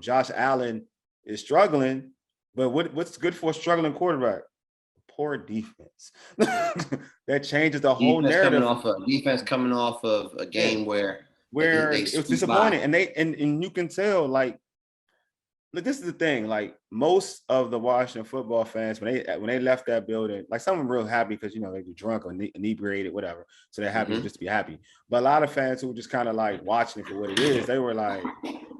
Josh Allen is struggling, but what's good for a struggling quarterback? Poor defense. That changes the whole narrative. Defense coming off of a game where it was disappointing. And you can tell, like, look, this is the thing. Like most of the Washington football fans, when they left that building, like some of them real happy because you know they were drunk or inebriated, whatever. So they're happy just to be happy. But a lot of fans who were just kind of like watching it for what it is, they were like,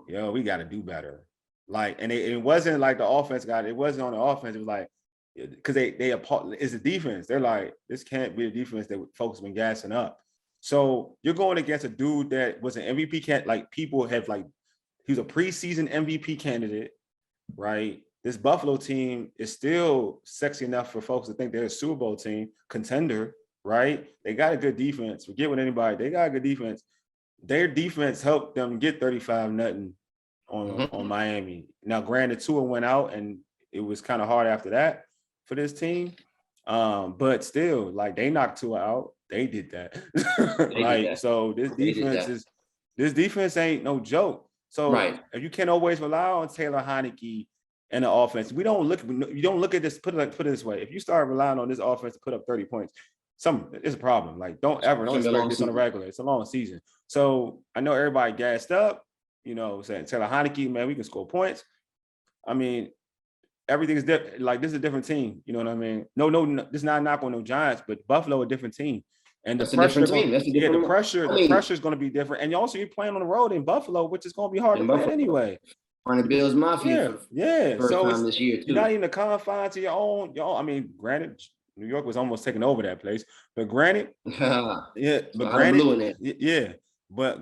"Yo, we got to do better." Like, and it wasn't like the offense got it. It wasn't on the offense. It was like because it's the defense. They're like, this can't be the defense that folks have been gassing up. So you're going against a dude that was an MVP like people have like. He's a preseason MVP candidate, right? This Buffalo team is still sexy enough for folks to think they're a Super Bowl team, contender, right? They got a good defense. Forget what anybody. They got a good defense. Their defense helped them get 35-0 on Miami. Now, granted, Tua went out, and it was kind of hard after that for this team. But still, like they knocked Tua out. They did that. So this defense ain't no joke. So if you can't always rely on Taylor Heinecke and the offense, you don't look at this, put it this way. If you start relying on this offense to put up 30 points, it's a problem. Like don't expect this on a regular. It's a long season. So I know everybody gassed up, you know, saying Taylor Heinecke, man, we can score points. I mean, everything is different. Like this is a different team. You know what I mean? No, this is not a knock on no Giants, but Buffalo a different team. And the pressure is going to be different. And you're playing on the road in Buffalo, which is going to be hard to play anyway. On the Bills Mafia first time this year, too. You're not even confined to your own. I mean, granted, New York was almost taking over that place. But granted, but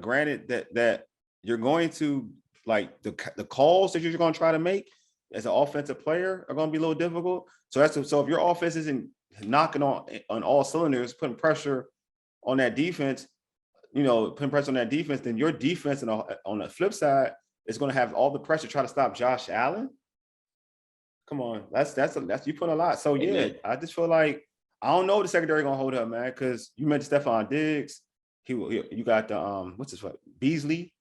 granted that you're going to, like, the calls that you're going to try to make as an offensive player are going to be a little difficult. So if your offense isn't knocking on all cylinders, putting pressure on that defense, then your defense on the flip side is going to have all the pressure to try to stop Josh Allen. Come on, that's you put a lot. So I just feel like I don't know if the secondary gonna hold up, man, because you mentioned Stephon Diggs. You got the what's his name? Beasley.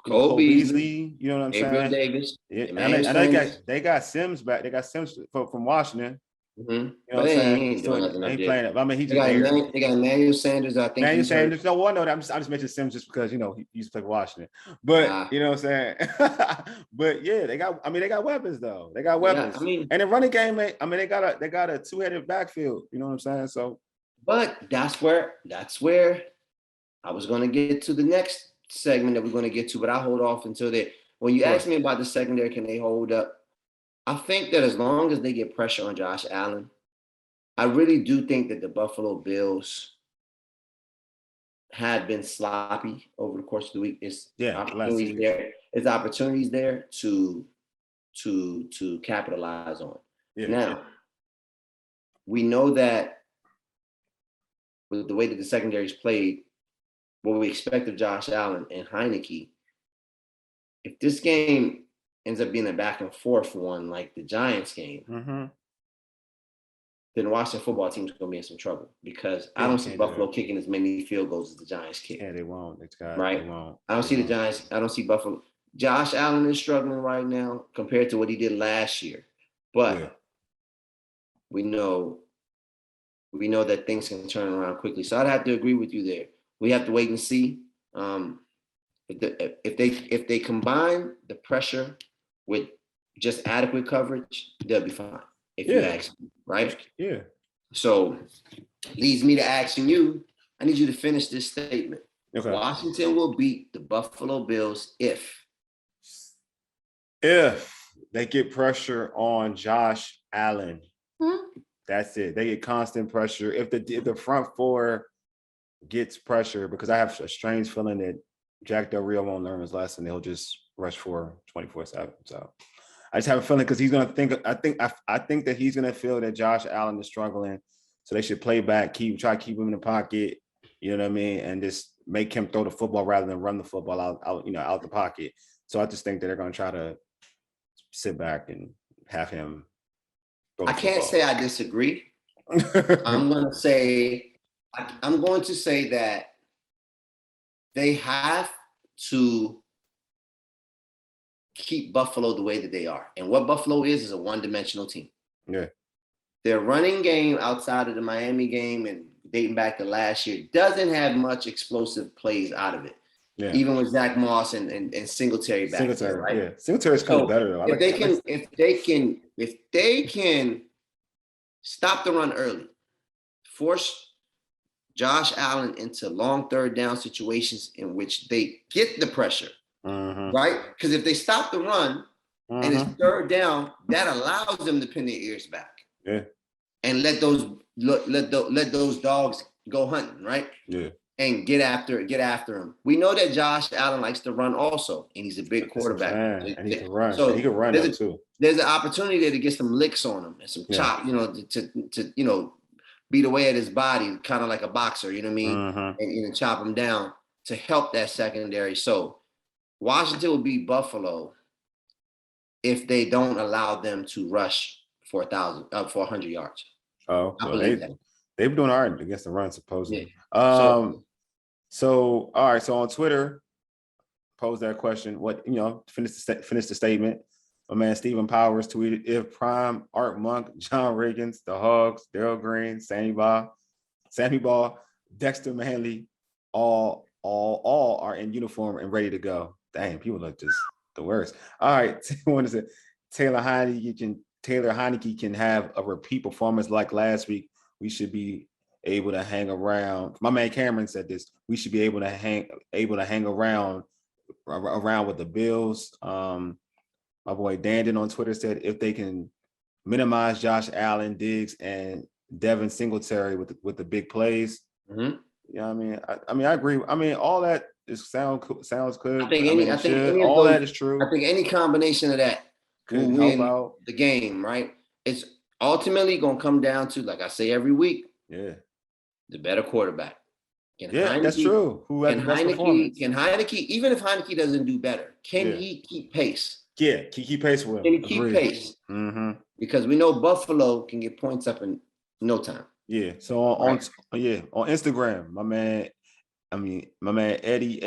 Cole Beasley, you know what I'm saying? Davis. Yeah, and they got Sims back. They got Sims from Washington. Mm-hmm. You know But what I'm he saying? ain't doing nothing I up ain't there. playing. I mean, he They just got, there. they got Emmanuel Sanders. I think Man, you're he's saying hurt. there's no one. No, I just mentioned Sims just because he used to play for Washington. But you know what I'm saying. But yeah, they got. I mean, they got weapons though. They got weapons. I mean, and the running game. I mean, they got a two-headed backfield. You know what I'm saying? So, but that's where I was going to get to the next segment that we're going to get to, but I'll hold off until there. When you ask me about the secondary, can they hold up? I think that as long as they get pressure on Josh Allen, I really do think that the Buffalo Bills had been sloppy over the course of the week. It's opportunities there. It's opportunities there to capitalize on. Yeah. Now, we know that with the way that the secondary's played, what we expect of Josh Allen and Heinecke, if this game ends up being a back and forth one like the Giants game, then the Washington football team is going to be in some trouble because I don't see Buffalo kicking as many field goals as the Giants kick. Yeah, they won't. Right? They won't. I don't see the Giants. I don't see Buffalo. Josh Allen is struggling right now compared to what he did last year. But we know that things can turn around quickly. So I'd have to agree with you there. We have to wait and see. If they combine the pressure with just adequate coverage, they'll be fine. If you ask me, right? Yeah. So leads me to asking you, I need you to finish this statement. Okay. Washington will beat the Buffalo Bills if they get pressure on Josh Allen. That's it. They get constant pressure. If the front four gets pressure, because I have a strange feeling that Jack Del Rio won't learn his lesson. He'll just rush for 24/7. So I just have a feeling because he's gonna think. I think that he's gonna feel that Josh Allen is struggling, so they should play back, try to keep him in the pocket. You know what I mean, and just make him throw the football rather than run the football out the pocket. So I just think that they're gonna try to sit back and have him. I can't say I disagree. I'm going to say that they have to keep Buffalo the way that they are. And what Buffalo is a one-dimensional team. Yeah. Their running game outside of the Miami game and dating back to last year doesn't have much explosive plays out of it. Yeah. Even with Zach Moss and Singletary back there, right? Yeah. Singletary's kind of better though. If they can stop the run early, force Josh Allen into long third down situations in which they get the pressure, right? Because if they stop the run and it's third down, that allows them to pin their ears back, and let those dogs go hunting, right? Yeah, and get after him. We know that Josh Allen likes to run also, and he's a big quarterback. And he can run. So he can run too. There's an opportunity there to get some licks on him and some chop, to beat away at his body, kind of like a boxer, you know what I mean? And chop him down to help that secondary. So Washington will beat Buffalo if they don't allow them to rush for 100 yards. Oh, well, they've been doing all right against the run, supposedly. Yeah. So all right. So on Twitter, pose that question. Finish the statement. My man Stephen Powers tweeted: if Prime, Art Monk, John Riggins, the Hogs, Daryl Green, Sammy Ball, Dexter Manley, all are in uniform and ready to go. Dang, people look just the worst. All right, what is it? Taylor Heinecke can have a repeat performance like last week. We should be able to hang around. My man Cameron said this. We should be able to hang around with the Bills. My boy Dandon on Twitter said if they can minimize Josh Allen, Diggs, and Devin Singletary with the big plays. You know what I mean? I agree. I mean, all that sounds good. That is true. I think any combination of that could win the game, right? It's ultimately going to come down to, like I say every week, the better quarterback. That's true. Who has the best performance? Can Heinecke, even if Heinecke doesn't do better, can he keep pace? Yeah, keep pace with him. Can he keep pace? Because we know Buffalo can get points up in no time. Yeah. So on Instagram, my man Eddie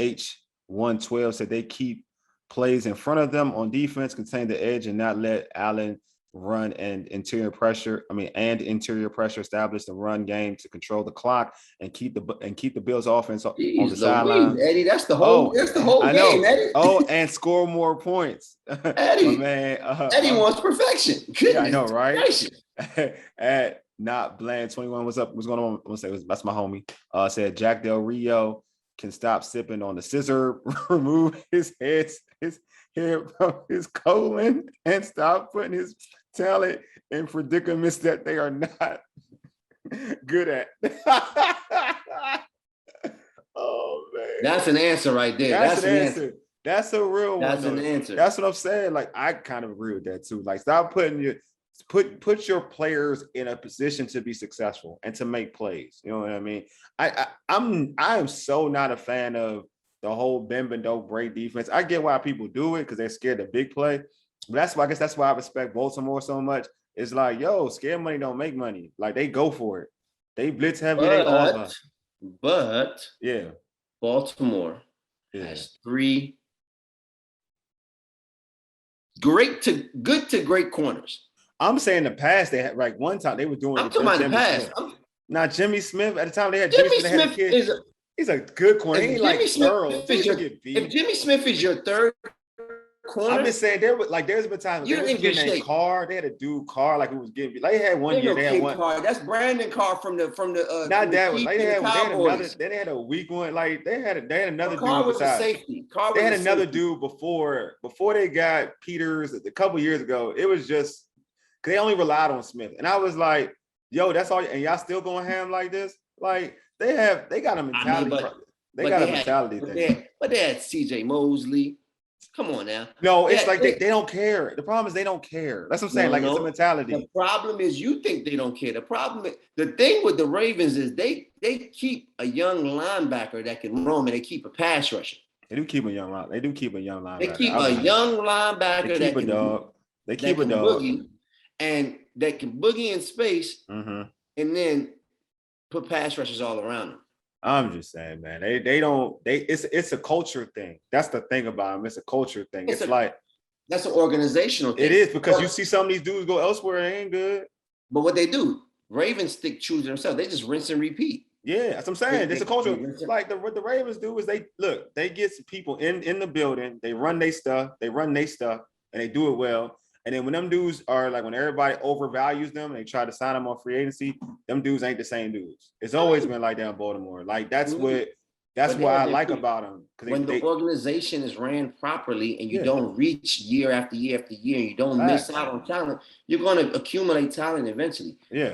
H112 said they keep plays in front of them on defense, contain the edge, and not let Allen run and interior pressure established the run game to control the clock and keep the Bills offense on the sideline. Eddie, that's the whole I game, know. Eddie. And score more points. Eddie, man, Eddie wants perfection. Goodness, yeah, I know, right? At Not Bland 21, what's up? What's going on? I'm gonna say that's my homie. Said Jack Del Rio can stop sipping on the scissor, remove his hair from his colon, and stop putting his talent in predicaments that they are not good at. Oh man, that's an answer right there. That's an answer. That's a real one. That's an answer. That's what I'm saying. Like, I kind of agree with that too. Like, stop putting put your players in a position to be successful and to make plays. You know what I mean? I am so not a fan of the whole bend but don't break defense. I get why people do it because they're scared of big play. But I guess that's why I respect Baltimore so much. It's like, yo, scared money don't make money. Like, they go for it. They blitz heavy. But yeah, Baltimore has 3 good to great corners. I'm saying the past they had, like, one time they were doing. I'm talking about the past. Not Jimmy Smith. At the time they had Jimmy Smith. He's a good corner. He ain't like Earl. If Jimmy Smith is your third corner, I'm just saying there's been times they was getting that Carr. They had a dude Carr like it was getting. Like, they had one year. They had one. Carr. That's Brandon Carr from the. Not that one. Like, they had another. Then they had a weak one. Like, they had another Carr dude was besides. A safety. They had another dude before they got Peters a couple years ago. It was just they only relied on Smith, and I was like, yo, that's all. And y'all still going ham like this? Like, they got a mentality. They got a mentality thing. But they had CJ Mosley. Come on now. No, it's like they don't care. The problem is they don't care. That's what I'm saying. It's a mentality. The problem is you think they don't care. The thing with the Ravens is they keep a young linebacker that can roam, and they keep a pass rusher. They do keep a young linebacker. They keep a young linebacker that can dog. They keep a dog. Boogie, and that can boogie in space, and then put pass rushers all around them. I'm just saying, man. It's a culture thing. That's the thing about them. It's a culture thing. That's an organizational thing. It is, because you see some of these dudes go elsewhere, they ain't good. But what they do, Ravens stick true to themselves. They just rinse and repeat. Yeah, that's what I'm saying. It's a culture. Like, what the Ravens do is they get people in the building, they run their stuff, and they do it well. And then when them dudes are like, when everybody overvalues them and they try to sign them on free agency, them dudes ain't the same dudes. It's always been like that in Baltimore. Like, that's what I like about them. When the organization is ran properly and you don't reach year after year after year, and you don't miss out on talent, you're going to accumulate talent eventually. Yeah.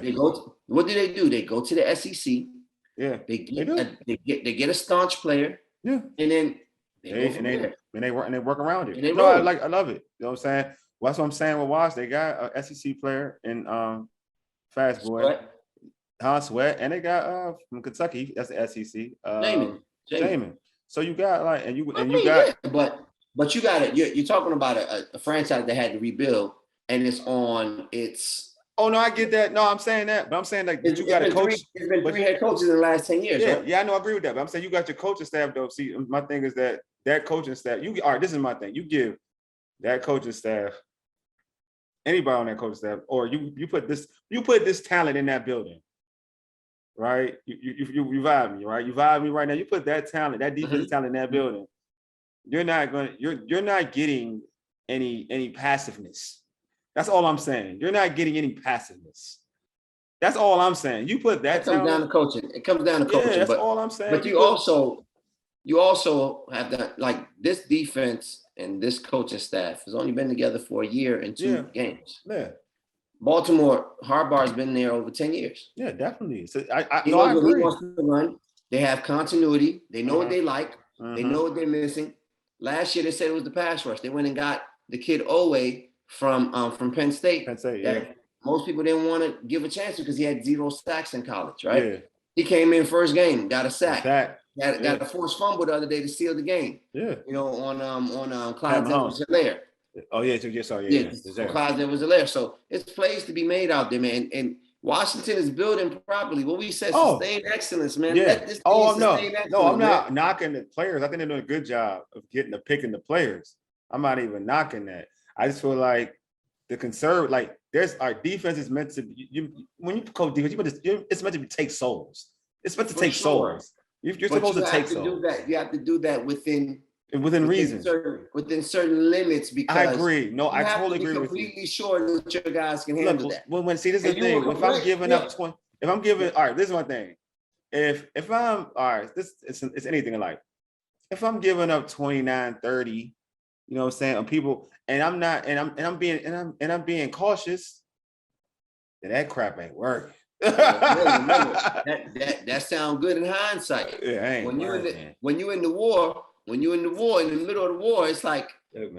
What do? They go to the SEC. Yeah. They get a staunch player. Yeah. And then they work around it. I love it. You know what I'm saying? Well, that's what I'm saying with Wash. They got an SEC player in Fast Boy, Sweat, and they got from Kentucky. That's the SEC. Jamin. So you got but you got it. You're talking about a franchise that had to rebuild, and it's on its. Oh no, I get that. No, I'm saying that, but I'm saying like you got a coach. There's been 3 head coaches in the last 10 years. Yeah, right? yeah, I know, I agree with that. But I'm saying you got your coaching staff though. See, my thing is that coaching staff. All right, this is my thing. You give that coaching staff, anybody on that coaching staff, or you put this talent in that building, right? You vibe me, right? You vibe me right now. You put that talent, that defensive talent in that building. You're not getting any passiveness. That's all I'm saying. You're not getting any passiveness. That's all I'm saying. You put that comes down to coaching. It comes down to coaching. Yeah, that's all I'm saying. But you also have that, like, this defense and this coaching staff has only been together for a year and 2 games. Yeah. Baltimore, Harbaugh's been there over 10 years. Yeah, definitely. So I agree. He wants to run. They have continuity. They know what they like. They know what they're missing. Last year they said it was the pass rush. They went and got the kid Owe from Penn State. Most people didn't want to give a chance because he had 0 sacks in college, right? Yeah. He came in first game, got a sack. Got a forced fumble the other day to seal the game. Yeah. You know, on Clyde Edwards-Helaire. Oh yeah, Clyde Edwards-Helaire. So it's plays to be made out there, man. And Washington is building properly. What we said, sustained excellence, man. Yeah. No, I'm not knocking the players. I think they're doing a good job of picking the players. I'm not even knocking that. I just feel like the conservative, like our defense is meant to be, when you coach defense, it's meant to take souls. It's meant to take souls. You're supposed to take souls. You have to do that within reason. Within certain limits, because I agree. No, I totally agree with you. Completely sure that your guys can handle that. When see, this is the thing. If I'm giving up 20, all right, this is my thing. If I'm all right, it's anything in life. If I'm giving up 29, 30, you know what I'm saying, on people, and I'm not, and I'm being cautious, then that crap ain't working. that sounds good in hindsight. Yeah, when you're in the war, in the middle of the war, it's like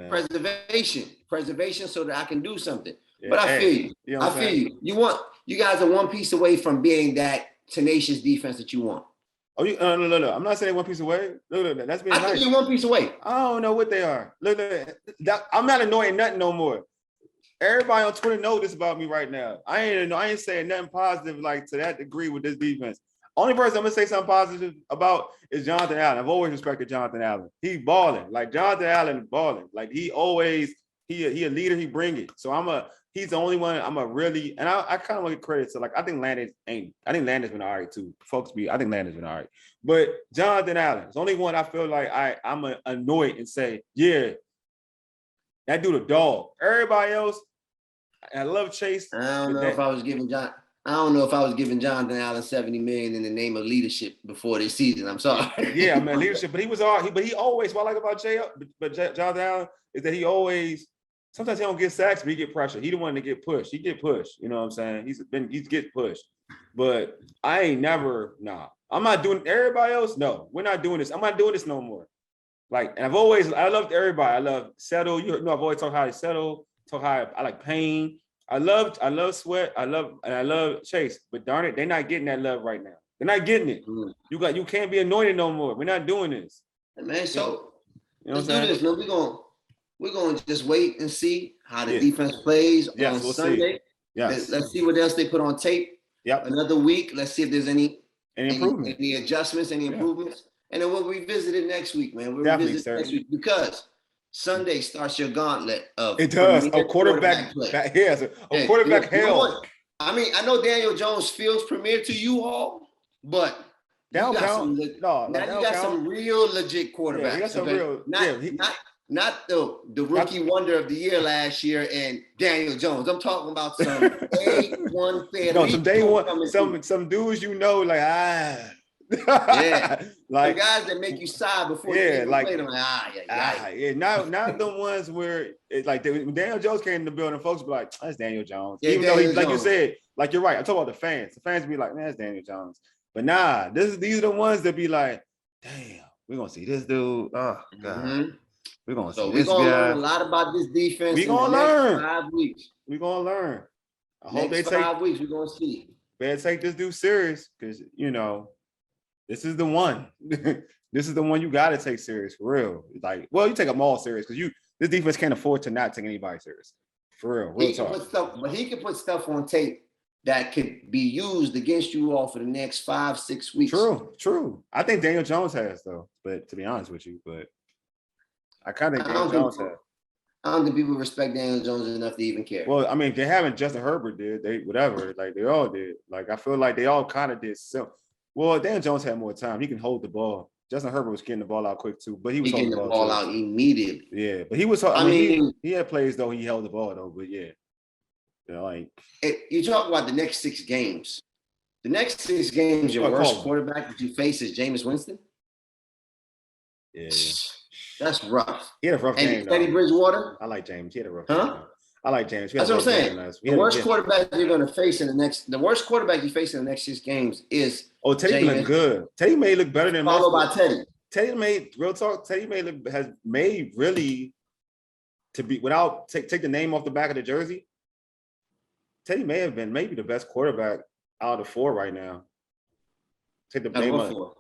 preservation so that I can do something. Yeah, but I feel you. You know I feel you. You guys are one piece away from being that tenacious defense that you want. Oh, no. I'm not saying one piece away. Look, that's being nice. I think you're one piece away. I don't know what they are. Look, I'm not annoying nothing no more. Everybody on Twitter knows this about me right now. I ain't saying nothing positive like to that degree with this defense. Only person I'm gonna say something positive about is Jonathan Allen. I've always respected Jonathan Allen. He's balling. Like Jonathan Allen balling. Like he a leader, he bring it. So he's the only one I'm a really, and I kind of want to get credit to, like, I think Landon's been all right too. I think Landon's been all right. But Jonathan Allen is the only one I feel like I'm annoyed and say, yeah, that dude a dog. Everybody else, I love Chase. I don't know if I was giving Jonathan Allen $70 million in the name of leadership before this season. I'm sorry. Yeah, man, leadership. But he was all. But he always. What I like about Jonathan Allen is that he always. Sometimes he don't get sacks, but he get pressure. He the one to get pushed. He get pushed. You know what I'm saying? He's get pushed. But I ain't never. Nah, I'm not doing. Everybody else, no, we're not doing this. I'm not doing this no more. Like, and I loved everybody. I love Settle. You know, I've always talked how to Settle. Talk how I like Payne. I love Sweat. I love Chase. But darn it, they're not getting that love right now. They're not getting it. You can't be anointed no more. We're not doing this. Man, so let's do this. Man, we're going to just wait and see how the defense plays on Sunday. Yes. Let's see what else they put on tape. Yep. Another week. Let's see if there's any improvement, any adjustments, any improvements. And then we'll revisit it next week, man. We'll revisit it next week, because Sunday starts your gauntlet of a quarterback play. Yes, a quarterback hell. I mean, I know Daniel Jones feels premier to you all, but you got some real legit quarterbacks. Yeah, you got some real. Not the rookie wonder of the year last year and Daniel Jones. I'm talking about some A1 fan. No, some day one, some dudes like yeah, like the guys that make you sigh before you even play them. Not the ones where it's like when Daniel Jones came in the building, folks be like, "That's Daniel Jones." Yeah, even though like you said, like you're right. I'm talking about the fans. The fans be like, "Man, that's Daniel Jones." But nah, these are the ones that be like, "Damn, we're gonna see this dude." Oh God. Mm-hmm. We're gonna learn a lot about this defense. We're gonna learn. 5 weeks. We're gonna learn. I hope next 5 weeks. We're gonna see. Better take this dude serious, because this is the one. This is the one you gotta take serious for real. Like, well, you take them all serious because this defense can't afford to not take anybody serious. For real talk. But he can put stuff on tape that could be used against you all for the next 5-6 weeks. True. I think Daniel Jones has though, but to be honest with you, I kind of think Daniel Jones has. I don't think people respect Daniel Jones enough to even care. Well, I mean, they haven't. Justin Herbert did. They all did. Like, I feel like they all kind of did. So, well, Daniel Jones had more time. He can hold the ball. Justin Herbert was getting the ball out quick too, but he was getting the ball out immediately. Yeah, but he was. He had plays though. He held the ball though. But yeah, you talk about the next 6 games. The next 6 games, your worst quarterback that you face is Jameis Winston. Yeah. That's rough. He had a rough game. Teddy Bridgewater. I like James. He had a rough game. I like James. That's what I'm saying. The worst quarterback you're going to face the worst quarterback you face in the next 6 games is. Oh, Teddy look good. Teddy may look better than followed by Teddy. Teddy has made really to be without take the name off the back of the jersey. Teddy may have been maybe the best quarterback out of the 4 right now. Take the name off.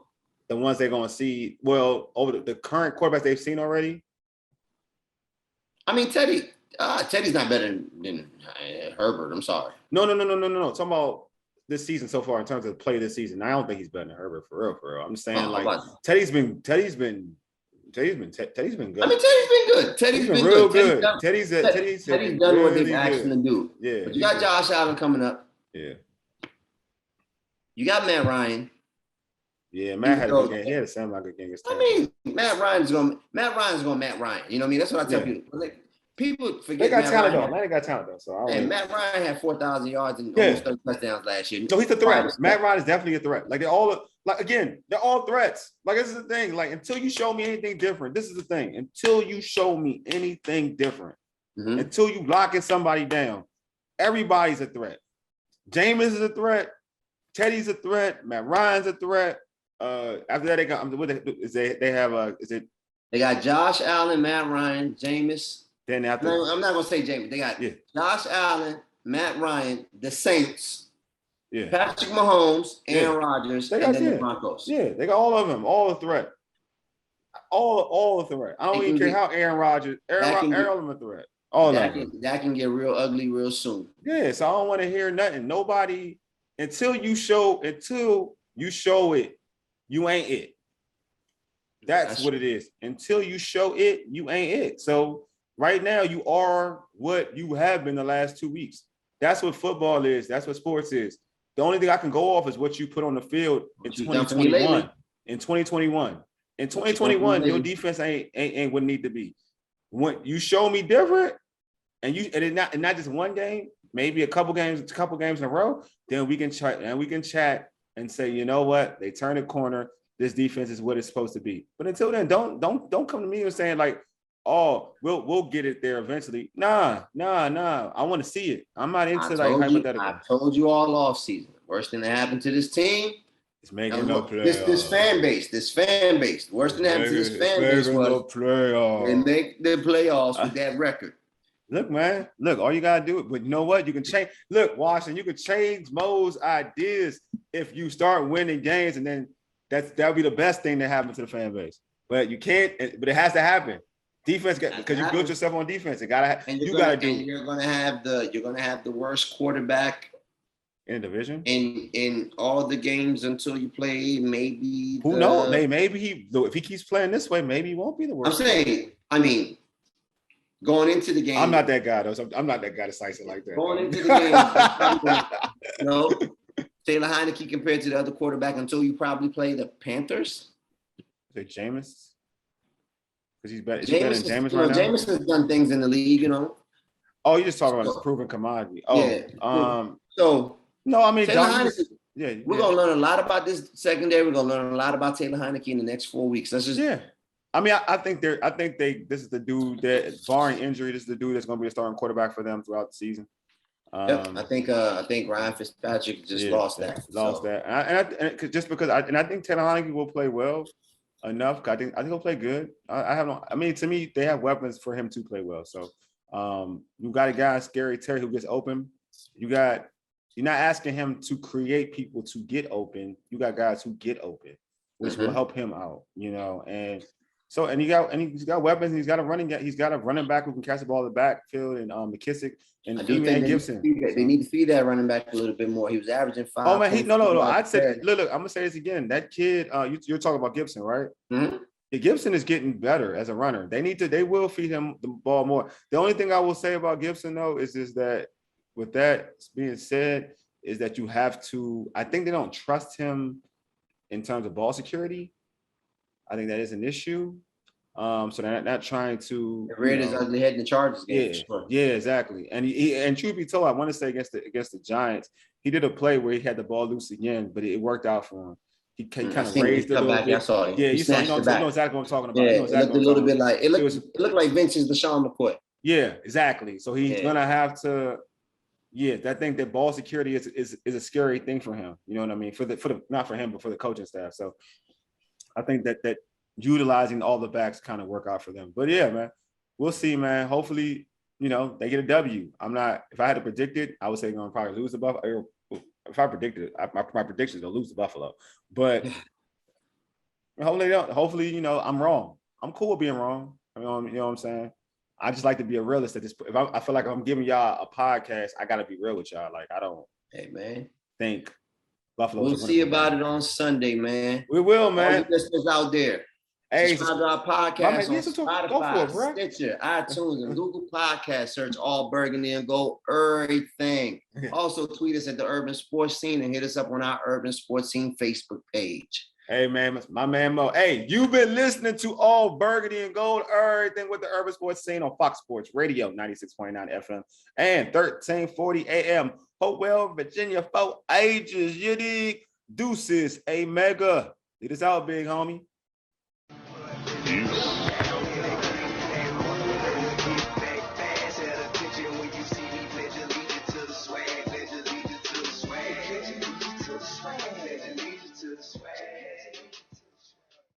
The ones they're going to see, well, over the current quarterbacks they've seen already. I mean, Teddy's not better than Herbert. I'm sorry. No. Talking about this season so far in terms of play this season. I don't think he's better than Herbert for real. I'm saying Teddy's been Teddy's been good. I mean, Teddy's been good. Teddy's been real good. Teddy's done really what they've asked him to do. Yeah. But you got Josh Allen coming up. Yeah. You got Matt Ryan. Yeah, Matt had a good game. He had a semi-good game. I mean, Matt Ryan's going Matt Ryan. You know what I mean? That's what I tell people. Like, people forget they got Matt talent Ryan. though. Man, they got talent though. So Matt Ryan had 4,000 yards and almost 30 touchdowns last year. So he's a threat. Matt Ryan is definitely a threat. Like they're all threats. Like this is the thing. Like until you show me anything different, this is the thing. Until you show me anything different, until you locking somebody down, everybody's a threat. Jameis is a threat. Teddy's a threat. Matt Ryan's a threat. After that, they got Josh Allen, Matt Ryan, Jameis. Then after I'm not gonna say Jameis. They got Josh Allen, Matt Ryan, the Saints, Patrick Mahomes, Aaron Rodgers, and then the Broncos. Yeah, they got all of them, all a threat. All a threat. I don't even care how Aaron Rodgers, Aaron a threat. All of them. That can get real ugly real soon. Yeah, so I don't want to hear nothing. Nobody until you show it, you ain't it. That's what it is. Until you show it, you ain't it. So right now, you are what you have been the last 2 weeks. That's what football is. That's what sports is. The only thing I can go off is what you put on the field in 2021. In 2021, your defense ain't what it need to be. When you show me different, and it's not just one game, maybe a couple games in a row, then we can chat and say, you know what, they turn the corner. This defense is what it's supposed to be. But until then, don't come to me and saying like, oh, we'll get it there eventually. Nah. I want to see it. I'm not into hypothetical. I told you all off season. Worst thing that happened to this team is making no playoffs. This fan base. Worst thing that happened to this fan base was they make the playoffs with that record. Look, man. Look, all you gotta do it. But you know what? You can change. Look, Washington, you can change Mo's ideas if you start winning games, and then that'll be the best thing that happened to the fan base. But you can't. But it has to happen. Defense, because you built yourself on defense. It gotta. You're gonna have the worst quarterback in the division in all the games until you play. Maybe who knows? Maybe if he keeps playing this way, maybe he won't be the worst. I'm saying. I mean. Going into the game, I'm not that guy though. So I'm not that guy to slice it like that. Going into the game, Taylor Heinecke compared to the other quarterback until you probably play the Panthers. Is it Jameis? Because he's better than Jameis right now. Jameis has done things in the league, you know. Oh, you're just talking about his proven commodity. Oh, yeah. So no, I mean, Taylor Heinecke, we're gonna learn a lot about this secondary. We're gonna learn a lot about Taylor Heinecke in the next 4 weeks. That's just I mean, I think this is the dude that, barring injury, this is the dude that's going to be a starting quarterback for them throughout the season. I think Ryan Fitzpatrick just lost that. I think Taylor Heinecke will play well enough. I think he'll play good. To me, they have weapons for him to play well. So you got a guy, Scary Terry, who gets open. You're not asking him to create people to get open. You got guys who get open, which will help him out, and he's got weapons. He's got a running back who can catch the ball in the backfield, and McKissick and Gibson. They need to feed that running back a little bit more. He was averaging 5. Oh man, no. I'd say, look. I'm gonna say this again. That kid, you're talking about Gibson, right? Mm-hmm. Yeah, Gibson is getting better as a runner. They will feed him the ball more. The only thing I will say about Gibson though is that, with that being said, is that you have to. I think they don't trust him in terms of ball security. I think that is an issue. So they're not trying to reared his ugly head in the Chargers game. Yeah, exactly. And truth be told, I want to say against the Giants, he did a play where he had the ball loose again, but it worked out for him. He kind of raised it a little bit. I saw it. Yeah, you know exactly what I'm talking about. Yeah, it looked a little bit like it looked like Vince's LaShawn McCoy. Yeah, exactly. So he's gonna have to. Yeah, I think that ball security is a scary thing for him. You know what I mean? For the not for him, but for the coaching staff. So I think that utilizing all the backs kind of work out for them. But yeah, man, we'll see, man. Hopefully, they get a W. If I had to predict it, I would say they're gonna probably lose the Buffalo. If I predicted it, my prediction is they'll lose the Buffalo. But hopefully they don't. Hopefully, I'm wrong. I'm cool with being wrong. You know what I'm saying? I just like to be a realist at this point. I feel like if I'm giving y'all a podcast, I gotta be real with y'all. Like I don't think Buffalo. We'll see about it on Sunday, man. We will, man. All the listeners out there. Hey, subscribe to our podcast on Spotify, Stitcher, iTunes, and Google Podcast. Search All Burgundy and Gold Errrything. Also, tweet us at the Urban Sports Scene and hit us up on our Urban Sports Scene Facebook page. Hey, man, my man Mo. Hey, you've been listening to All Burgundy and Gold, everything with the Urban Sports Scene on Fox Sports Radio, 96.9 FM and 1340 AM. Hopewell, Virginia, for ages. You dig? Deuces, a mega. Lead us out, big homie. Peace.